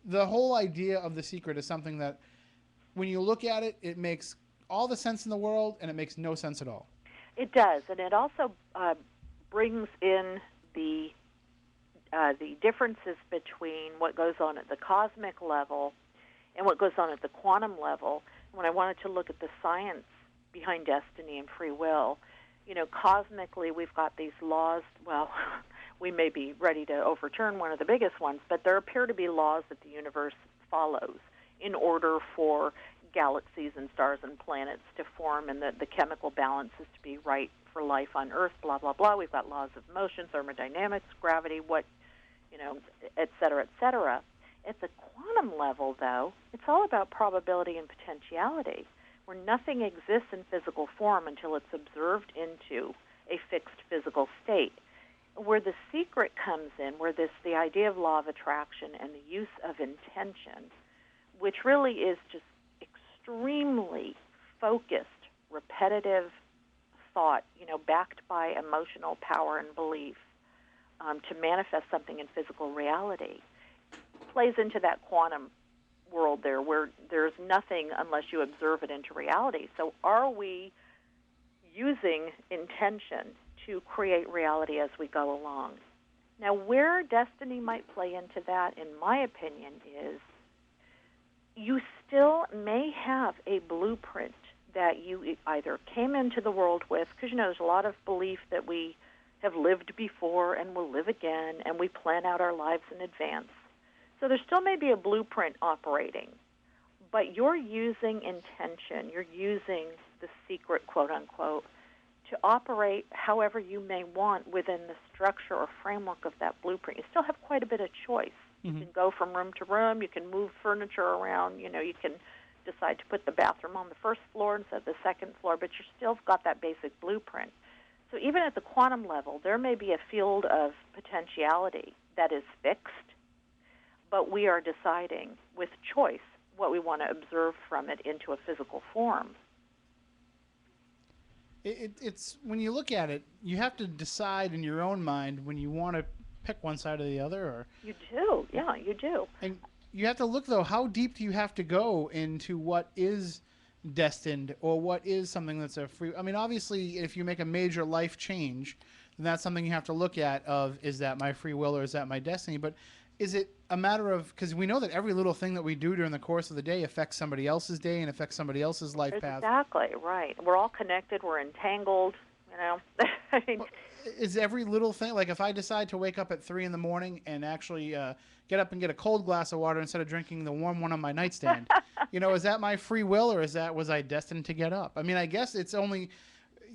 the whole idea of the secret is something that when you look at it, it makes all the sense in the world and it makes no sense at all. It does. And it also brings in the differences between what goes on at the cosmic level and what goes on at the quantum level. When I wanted to look at the science behind destiny and free will, cosmically we've got these laws. Well, we may be ready to overturn one of the biggest ones, but there appear to be laws that the universe follows in order for galaxies and stars and planets to form and the chemical balances to be right for life on Earth, blah, blah, blah. We've got laws of motion, thermodynamics, gravity, et cetera, et cetera. At the quantum level, though, it's all about probability and potentiality, where nothing exists in physical form until it's observed into a fixed physical state. Where the secret comes in, where the idea of law of attraction and the use of intention, which really is just extremely focused, repetitive thought, backed by emotional power and belief, to manifest something in physical reality, plays into that quantum world there where there's nothing unless you observe it into reality. So are we using intention to create reality as we go along? Now, where destiny might play into that, in my opinion, is you still may have a blueprint that you either came into the world with, because, there's a lot of belief that we have lived before and will live again, and we plan out our lives in advance. So there still may be a blueprint operating, but you're using intention, you're using the secret, quote unquote, to operate however you may want within the structure or framework of that blueprint. You still have quite a bit of choice. Mm-hmm. You can go from room to room, you can move furniture around, you can decide to put the bathroom on the first floor instead of the second floor, but you still got that basic blueprint. So even at the quantum level, there may be a field of potentiality that is fixed, but we are deciding with choice what we want to observe from it into a physical form. It's when you look at it, you have to decide in your own mind when you want to pick one side or the other. Or you do, yeah, you do. And you have to look, though, how deep do you have to go into what is destined or what is something that's a free... I mean, obviously, if you make a major life change, then that's something you have to look at of, is that my free will or is that my destiny? But is it a matter of... Because we know that every little thing that we do during the course of the day affects somebody else's day and affects somebody else's life path. Exactly, right. We're all connected. We're entangled, I mean, is every little thing... Like, if I decide to wake up at 3 in the morning and actually get up and get a cold glass of water instead of drinking the warm one on my nightstand, is that my free will or was I destined to get up? I mean, I guess it's only...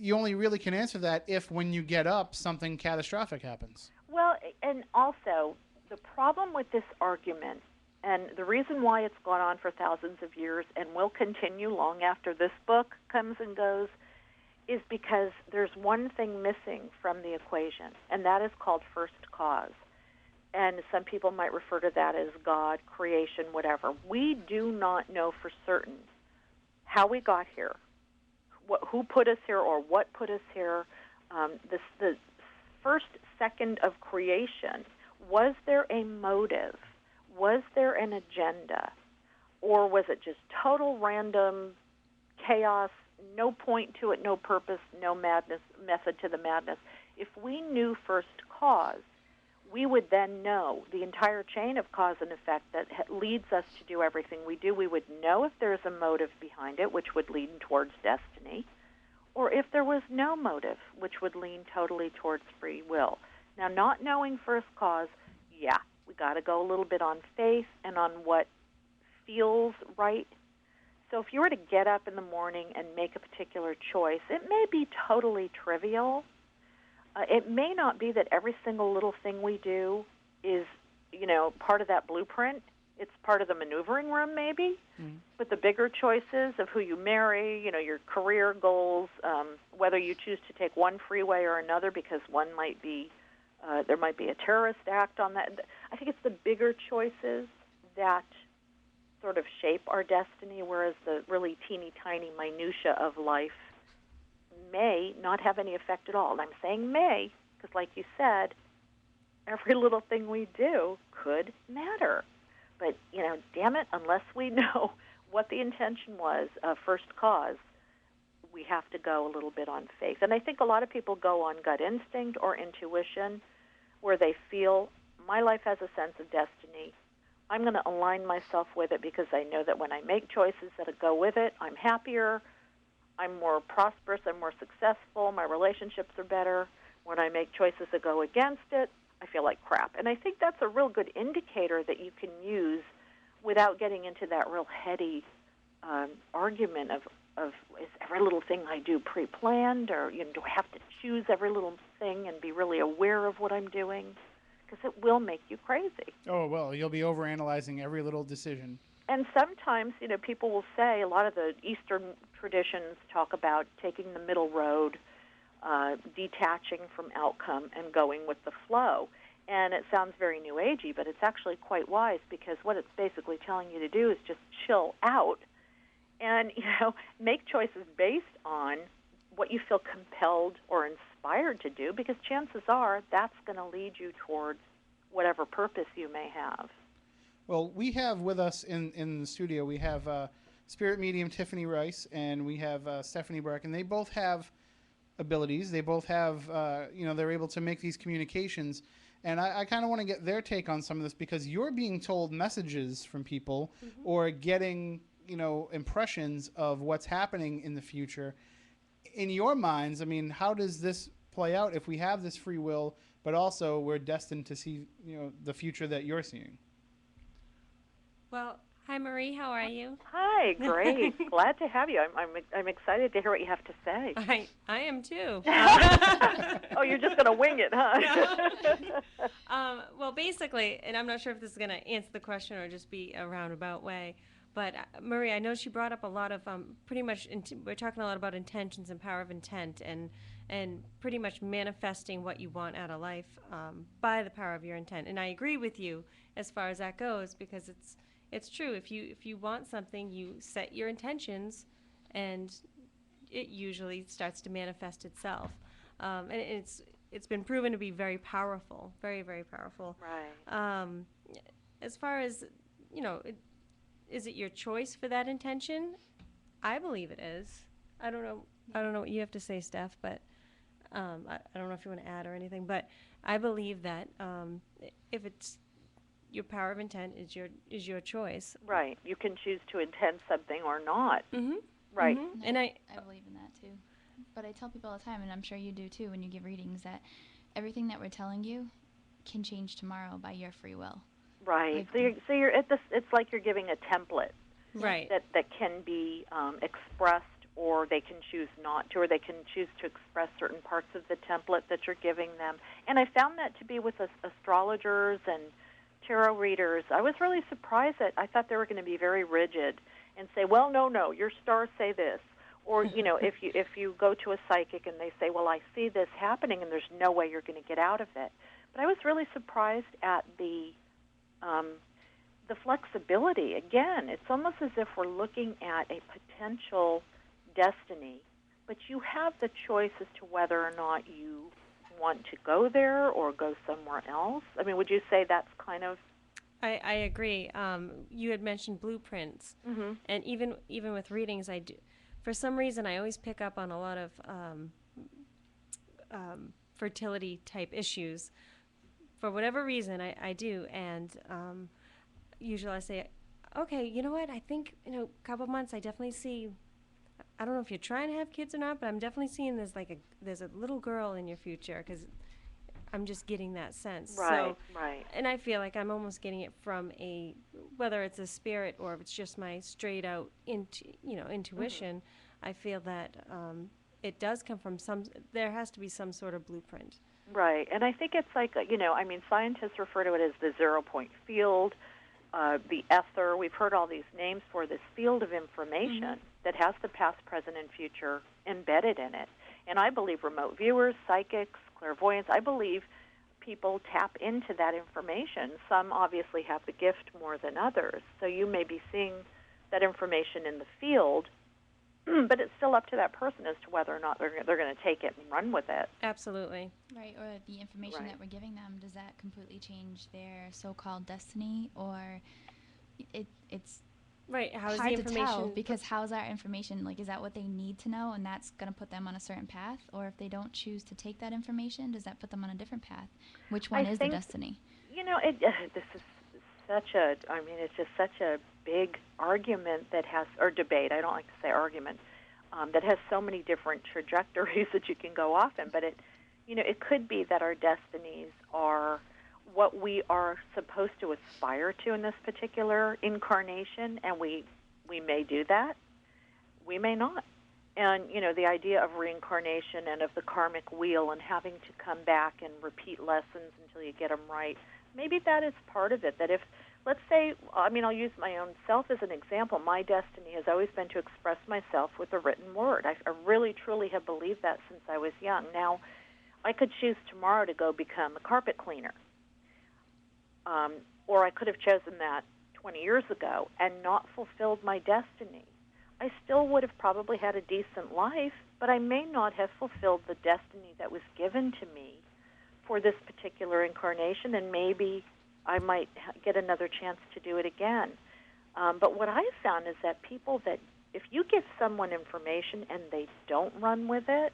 You only really can answer that if when you get up, something catastrophic happens. Well, and also... The problem with this argument, and the reason why it's gone on for thousands of years and will continue long after this book comes and goes, is because there's one thing missing from the equation, and that is called first cause. And some people might refer to that as God, creation, whatever. We do not know for certain how we got here, who put us here or what put us here. The first second of creation, was there a motive? Was there an agenda? Or was it just total random chaos, no point to it, no purpose, no madness, method to the madness? If we knew first cause, we would then know the entire chain of cause and effect that leads us to do everything we do. We would know if there's a motive behind it, which would lead towards destiny, or if there was no motive, which would lean totally towards free will. Now, not knowing first cause, yeah, we got to go a little bit on faith and on what feels right. So if you were to get up in the morning and make a particular choice, it may be totally trivial. It may not be that every single little thing we do is, part of that blueprint. It's part of the maneuvering room, maybe. Mm-hmm. But the bigger choices of who you marry, your career goals, whether you choose to take one freeway or another because one might be, there might be a terrorist act on that. I think it's the bigger choices that sort of shape our destiny, whereas the really teeny tiny minutia of life may not have any effect at all. And I'm saying may because, like you said, every little thing we do could matter. But, damn it, unless we know what the intention was of first cause, we have to go a little bit on faith. And I think a lot of people go on gut instinct or intuition where they feel, my life has a sense of destiny. I'm going to align myself with it because I know that when I make choices that go with it, I'm happier, I'm more prosperous, I'm more successful, my relationships are better. When I make choices that go against it, I feel like crap. And I think that's a real good indicator that you can use without getting into that real heady argument of is every little thing I do pre-planned, or do I have to choose every little thing and be really aware of what I'm doing? Because it will make you crazy. Oh, well, you'll be overanalyzing every little decision. And sometimes, people will say, a lot of the Eastern traditions talk about taking the middle road, detaching from outcome and going with the flow. And it sounds very New Agey, but it's actually quite wise because what it's basically telling you to do is just chill out and, make choices based on what you feel compelled or inspired to do, because chances are that's going to lead you towards whatever purpose you may have. Well, we have with us in the studio, we have spirit medium Tiffany Rice, and we have Stephanie Burke, and they both have abilities. They both have, they're able to make these communications. And I kind of want to get their take on some of this, because you're being told messages from people or getting, impressions of what's happening in the future. In your minds, I mean, how does this play out if we have this free will, but also we're destined to see, the future that you're seeing? Well, hi, Marie. How are you? Hi, great. Glad to have you. I'm excited to hear what you have to say. I am too. Oh, you're just going to wing it, huh? Well, basically, and I'm not sure if this is going to answer the question or just be a roundabout way, but Marie, I know she brought up a lot of pretty much. We're talking a lot about intentions and power of intent, and pretty much manifesting what you want out of life by the power of your intent. And I agree with you as far as that goes, because it's true. If you want something, you set your intentions, and it usually starts to manifest itself. And it's been proven to be very powerful, very, very powerful. Right. As far as, is it your choice for that intention? I believe it is. I don't know what you have to say, Steph, but I don't know if you want to add or anything. But I believe that if it's your power of intent is your choice. Right. You can choose to intend something or not. Mm-hmm. Right. Mm-hmm. And I believe in that too. But I tell people all the time, and I'm sure you do too when you give readings, that everything that we're telling you can change tomorrow by your free will. Right. So you're at this. It's like you're giving a template. Right. That can be expressed, or they can choose not to, or they can choose to express certain parts of the template that you're giving them. And I found that to be with astrologers and tarot readers. I was really surprised that I thought they were going to be very rigid and say, well, no, your stars say this. Or, if you go to a psychic and they say, well, I see this happening and there's no way you're going to get out of it. But I was really surprised at the flexibility. Again, it's almost as if we're looking at a potential destiny, but you have the choice as to whether or not you want to go there or go somewhere else. I mean, would you say that's kind of... I agree. You had mentioned blueprints, and even with readings, I do. For some reason, I always pick up on a lot of fertility type issues. For whatever reason, I do, and usually I say, okay, you know what? I think a couple of months, I definitely see. I don't know if you're trying to have kids or not, but I'm definitely seeing there's a little girl in your future, because I'm just getting that sense. Right, so, right. And I feel like I'm almost getting it from whether it's a spirit or if it's just my straight out intuition. I feel that it does come from there has to be some sort of blueprint. Right, and I think it's like, scientists refer to it as the 0-point field, the ether. We've heard all these names for this field of information that has the past, present, and future embedded in it. And I believe remote viewers, psychics, clairvoyants, I believe people tap into that information. Some obviously have the gift more than others. So you may be seeing that information in the field, but it's still up to that person as to whether or not they're going to take it and run with it. Absolutely. Right, or the information that we're giving them, does that completely change their so-called destiny, or it's right? How is hard the information? To tell, because how's our information? Like, is that what they need to know, and that's going to put them on a certain path? Or if they don't choose to take that information, does that put them on a different path? Which one is the destiny? This is it's just such a big argument that has, or debate, I don't like to say argument, that has so many different trajectories that you can go off in. But it could be that our destinies are what we are supposed to aspire to in this particular incarnation, and we may do that, we may not. And, the idea of reincarnation and of the karmic wheel and having to come back and repeat lessons until you get them right, maybe that is part of it. That if, let's say, I'll use my own self as an example. My destiny has always been to express myself with a written word. I really, truly have believed that since I was young. Now, I could choose tomorrow to go become a carpet cleaner. Or I could have chosen that 20 years ago and not fulfilled my destiny. I still would have probably had a decent life, but I may not have fulfilled the destiny that was given to me for this particular incarnation, and maybe I might get another chance to do it again. But what I found is that people that, if you give someone information and they don't run with it,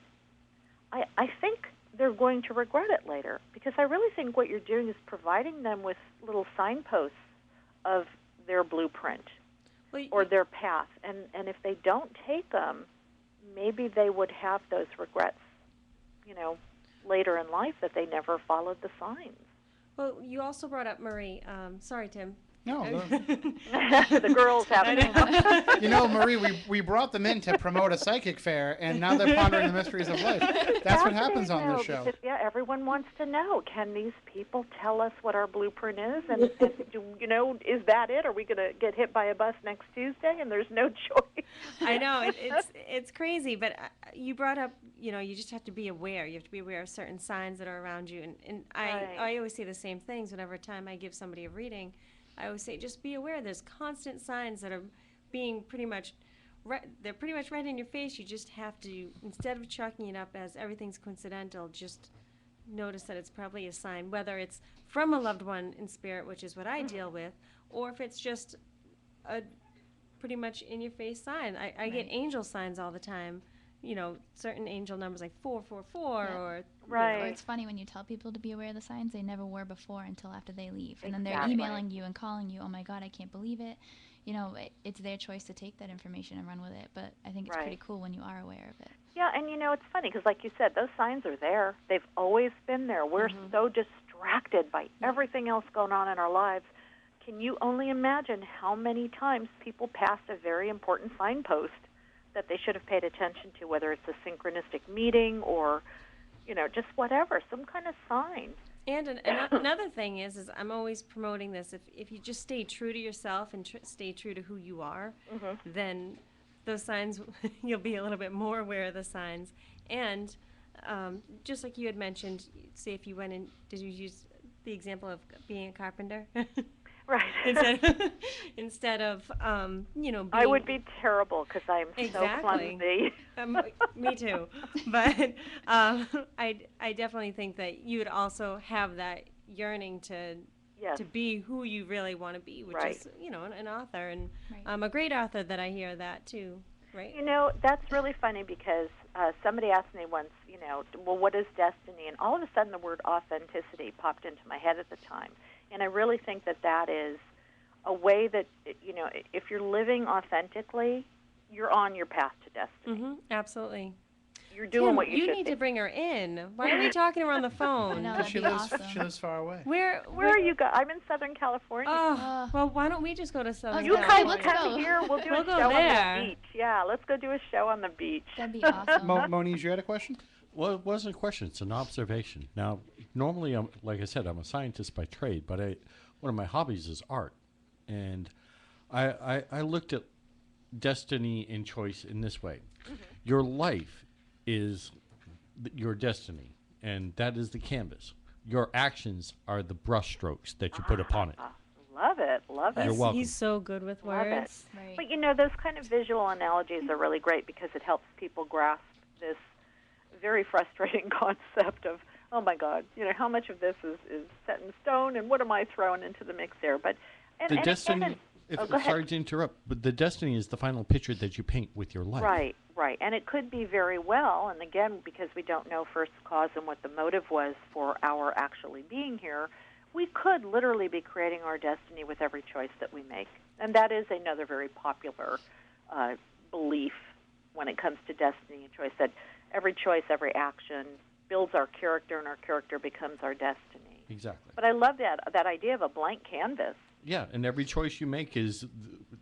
I think they're going to regret it later, because I really think what you're doing is providing them with little signposts of their blueprint or their path. And if they don't take them, maybe they would have those regrets, later in life that they never followed the signs. Well, you also brought up, Marie, sorry, Tim. No. The girls have Marie, we brought them in to promote a psychic fair, and now they're pondering the mysteries of life. That's what happens on this show. Because, everyone wants to know, can these people tell us what our blueprint is? And is that it? Are we going to get hit by a bus next Tuesday and there's no choice? I know, it's crazy, but you brought up, you just have to be aware. You have to be aware of certain signs that are around you. And I always say the same things whenever time I give somebody a reading. I always say, just be aware. There's constant signs that are being they're pretty much right in your face. You just have to, instead of chalking it up as everything's coincidental, just notice that it's probably a sign, whether it's from a loved one in spirit, which is what I deal with, or if it's just a pretty much in-your-face sign. I get angel signs all the time. Certain angel numbers like 444 or... Right. Or it's funny when you tell people to be aware of the signs, they never were before until after they leave. And then they're emailing you and calling you, oh my God, I can't believe it. It's their choice to take that information and run with it. But I think it's pretty cool when you are aware of it. Yeah, and it's funny because like you said, those signs are there. They've always been there. We're so distracted by everything else going on in our lives. Can you only imagine how many times people passed a very important signpost that they should have paid attention to, whether it's a synchronistic meeting or, just whatever, some kind of sign. And another thing is I'm always promoting this. If you just stay true to yourself and stay true to who you are, then those signs, you'll be a little bit more aware of the signs. And just like you had mentioned, say if you went in, did you use the example of being a carpenter? Right. Instead of, being... I would be terrible because I'm so clumsy. Me too. But I definitely think that you would also have that yearning to be who you really want to be, which is, an author. And a great author that I hear that too, right? That's really funny because somebody asked me once, well, what is destiny? And all of a sudden the word authenticity popped into my head at the time. And I really think that is a way that, if you're living authentically, you're on your path to destiny. Absolutely. You're doing what you need to bring her in. Why are we talking to her on the phone? No, she lives far away. Where are you guys? I'm in Southern California. Oh, well, why don't we just go to Southern You California? come here. We'll do a show on the beach. Yeah, let's go do a show on the beach. That'd be awesome. Moniz, you had a question? Well, it wasn't a question. It's an observation. Now, normally, like I said, I'm a scientist by trade, but one of my hobbies is art. And I looked at destiny and choice in this way. Your life is your destiny, and that is the canvas. Your actions are the brushstrokes that you put upon it. Love it. You're welcome. He's so good with words. Right. But, those kind of visual analogies are really great because it helps people grasp this very frustrating concept of, oh my God, how much of this is set in stone and what am I throwing into the mix there? But the destiny, sorry to interrupt, but the destiny is the final picture that you paint with your life. Right. And it could be very well, and again, because we don't know first cause and what the motive was for our actually being here, we could literally be creating our destiny with every choice that we make. And that is another very popular belief when it comes to destiny and choice, that every choice, every action builds our character, and our character becomes our destiny. Exactly. But I love that idea of a blank canvas. Yeah, and every choice you make is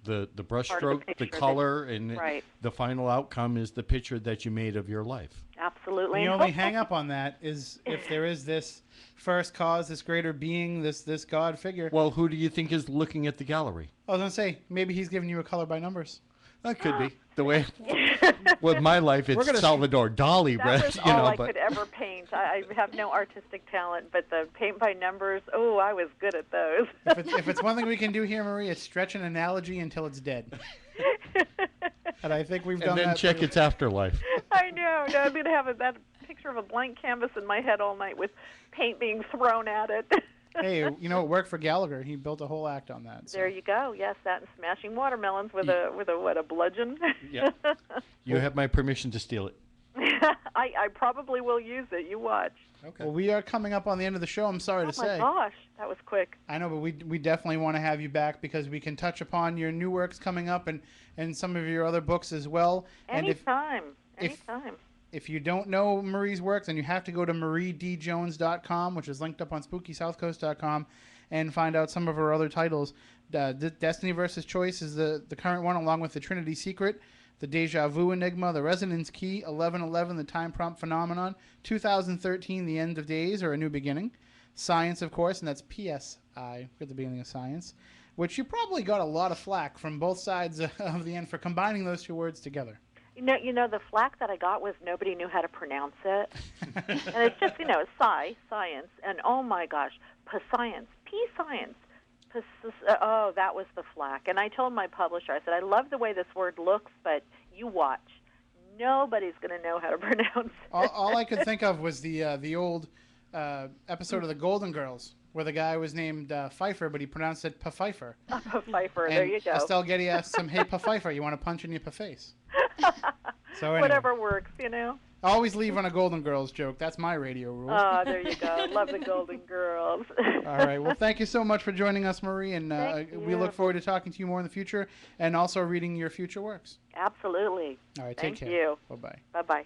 the brushstroke, the color, and the final outcome is the picture that you made of your life. Absolutely. The only hang up on that is if there is this first cause, this greater being, this God figure. Well, who do you think is looking at the gallery? I was going to say, maybe he's giving you a color by numbers. That could be. The way with my life, it's Salvador Dali, that was all I could ever paint. I have no artistic talent, but the paint by numbers, I was good at those. If it's one thing we can do here, Marie, it's stretch an analogy until it's dead. And I think we've done And then that. check its afterlife. I know. No, I'm going to have that picture of a blank canvas in my head all night with paint being thrown at it. Hey, it worked for Gallagher. He built a whole act on that. So. There you go. Yes, that and smashing watermelons with a bludgeon. Yeah. You have my permission to steal it. I probably will use it. You watch. Okay. Well, we are coming up on the end of the show. I'm sorry to say. Oh my gosh, that was quick. I know, but we definitely want to have you back because we can touch upon your new works coming up and some of your other books as well. Anytime. If you don't know Marie's work, then you have to go to mariedjones.com, which is linked up on SpookySouthCoast.com, and find out some of her other titles. Destiny vs. Choice is the current one, along with The Trinity Secret, The Deja Vu Enigma, The Resonance Key, 1111, The Time Prompt Phenomenon, 2013, The End of Days, or A New Beginning, Science, of course, and that's PSI at the beginning of Science, which you probably got a lot of flack from both sides of the end for combining those two words together. The flack that I got was nobody knew how to pronounce it. And it's just, science, and oh my gosh, P-science, P-science. Oh, that was the flack. And I told my publisher, I said, I love the way this word looks, but you watch. Nobody's going to know how to pronounce it. All I could think of was the old episode of The Golden Girls, where the guy was named Pfeiffer, but he pronounced it Pfeiffer. Pfeiffer, there you go. Estelle Getty asks him, hey, Pfeiffer, you want to punch in your face? So anyway, whatever works, Always leave on a Golden Girls joke. That's my radio rule. Oh, there you go. Love the Golden Girls. All right. Well, thank you so much for joining us, Marie, and we look forward to talking to you more in the future and also reading your future works. Absolutely. All right. Take care. Thank you. Bye-bye. Bye-bye.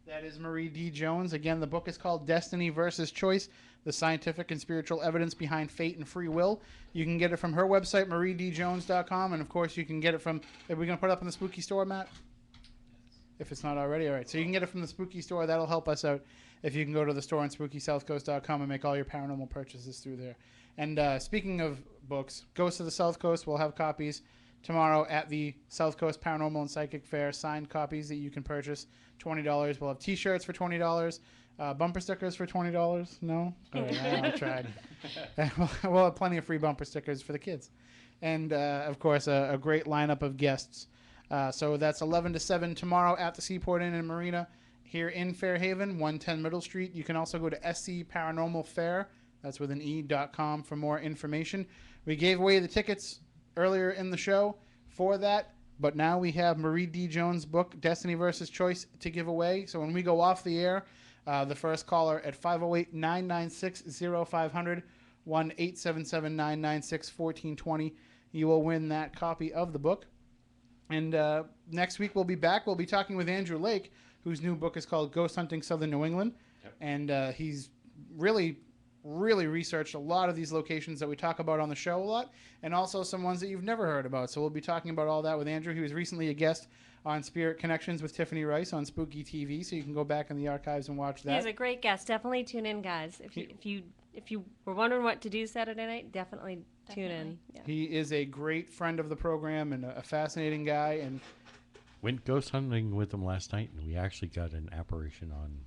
That is Marie D. Jones. Again, the book is called Destiny versus Choice, the scientific and spiritual evidence behind fate and free will. You can get it from her website, mariedjones.com, and of course you can get it from, are we going to put it up in the Spooky Store, Matt? If it's not already. All right. So you can get it from the Spooky Store. That'll help us out if you can go to the store on SpookySouthCoast.com and make all your paranormal purchases through there. And speaking of books, Ghosts of the South Coast will have copies tomorrow at the South Coast Paranormal and Psychic Fair, signed copies that you can purchase, $20. We'll have T-shirts for $20, bumper stickers for $20. No? All right, I tried. We'll have plenty of free bumper stickers for the kids. And, of course, a great lineup of guests. So that's 11 to 7 tomorrow at the Seaport Inn and Marina here in Fairhaven, 110 Middle Street. You can also go to SC Paranormal Fair, that's with an E.com, for more information. We gave away the tickets earlier in the show for that, but now we have Marie D. Jones' book, Destiny versus Choice, to give away. So when we go off the air, the first caller at 508-996-0500, 1-877-996-1420, you will win that copy of the book. And next week we'll be back. We'll be talking with Andrew Lake, whose new book is called Ghost Hunting Southern New England. Yep. And he's really researched a lot of these locations that we talk about on the show a lot, and also some ones that you've never heard about. So we'll be talking about all that with Andrew. He was recently a guest on Spirit Connections with Tiffany Rice on Spooky TV, so you can go back in the archives and watch that. He's a great guest. Definitely tune in, guys. If you were wondering what to do Saturday night, definitely tune in. Yeah. He is a great friend of the program and a fascinating guy. And went ghost hunting with him last night, and we actually got an apparition on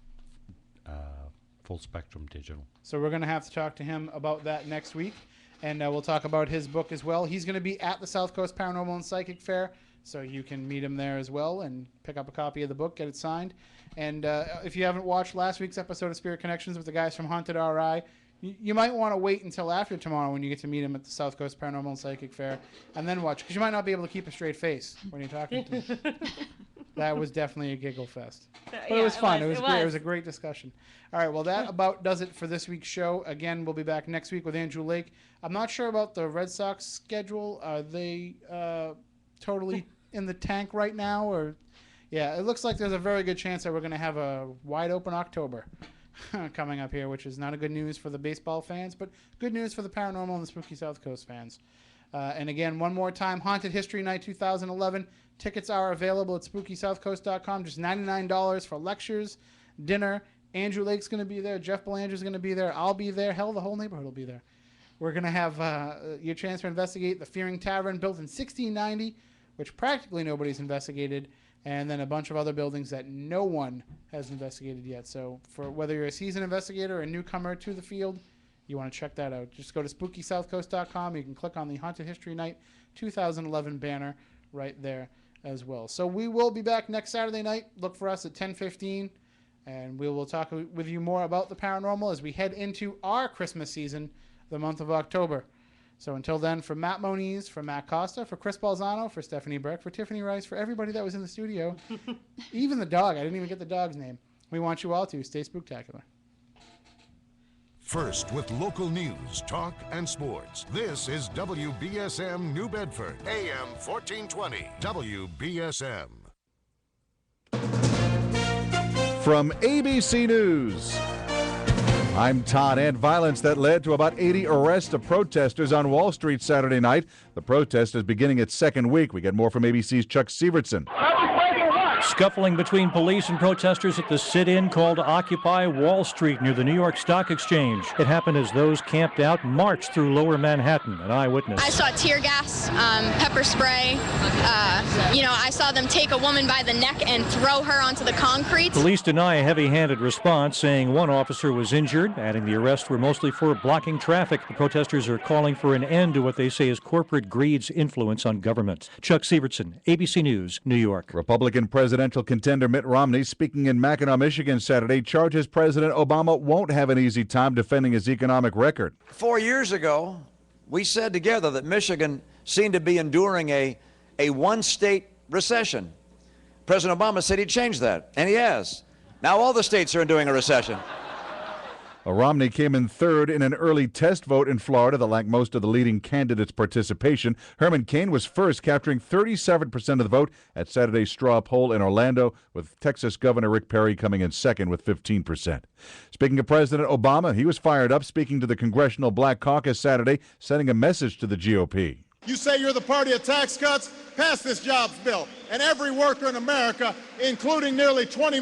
Full Spectrum Digital. So we're going to have to talk to him about that next week, and we'll talk about his book as well. He's going to be at the South Coast Paranormal and Psychic Fair, so you can meet him there as well and pick up a copy of the book, get it signed. And if you haven't watched last week's episode of Spirit Connections with the guys from Haunted RI, you might want to wait until after tomorrow when you get to meet him at the South Coast Paranormal and Psychic Fair, and then watch, because you might not be able to keep a straight face when you're talking to him. That was definitely a giggle fest. But yeah, it was fun. It was great. It was a great discussion. All right, well, that about does it for this week's show. Again, we'll be back next week with Andrew Lake. I'm not sure about the Red Sox schedule. Are they totally in the tank right now? Or yeah, it looks like there's a very good chance that we're going to have a wide open October coming up here, which is not a good news for the baseball fans, but good news for the paranormal and the Spooky South Coast fans. And again, one more time, Haunted History Night 2011. Tickets are available at SpookySouthCoast.com. Just $99 for lectures, dinner. Andrew Lake's going to be there. Jeff Belanger's going to be there. I'll be there. Hell, the whole neighborhood will be there. We're going to have your chance to investigate the Fearing Tavern, built in 1690, which practically nobody's investigated, and then a bunch of other buildings that no one has investigated yet. So for whether you're a seasoned investigator or a newcomer to the field, you want to check that out. Just go to SpookySouthCoast.com. You can click on the Haunted History Night 2011 banner right there as well. So we will be back next Saturday night. Look for us at 10:15, and we will talk with you more about the paranormal as we head into our Christmas season, the month of October. So until then, for Matt Moniz, for Matt Costa, for Chris Balzano, for Stephanie Burke, for Tiffany Rice, for everybody that was in the studio, even the dog, I didn't even get the dog's name. We want you all to stay spooktacular. First with local news, talk, and sports. This is WBSM New Bedford, AM 1420, WBSM. From ABC News, I'm Todd. And violence that led to about 80 arrests of protesters on Wall Street Saturday night. The protest is beginning its second week. We get more from ABC's Chuck Sievertson. Scuffling between police and protesters at the sit-in called Occupy Wall Street near the New York Stock Exchange. It happened as those camped out marched through lower Manhattan. An eyewitness. I saw tear gas, pepper spray. I saw them take a woman by the neck and throw her onto the concrete. Police deny a heavy-handed response, saying one officer was injured, adding the arrests were mostly for blocking traffic. The protesters are calling for an end to what they say is corporate greed's influence on government. Chuck Sievertson, ABC News, New York. Republican presidential contender Mitt Romney, speaking in Mackinac, Michigan Saturday, charges President Obama won't have an easy time defending his economic record. 4 years ago, we said together that Michigan seemed to be enduring a one-state recession. President Obama said he'd change that, and he has. Now all the states are enduring a recession. Romney came in third in an early test vote in Florida that lacked most of the leading candidates' participation. Herman Cain was first, capturing 37% of the vote at Saturday's straw poll in Orlando, with Texas Governor Rick Perry coming in second with 15%. Speaking of President Obama, he was fired up, speaking to the Congressional Black Caucus Saturday, sending a message to the GOP. You say you're the party of tax cuts? Pass this jobs bill, and every worker in America, including nearly 20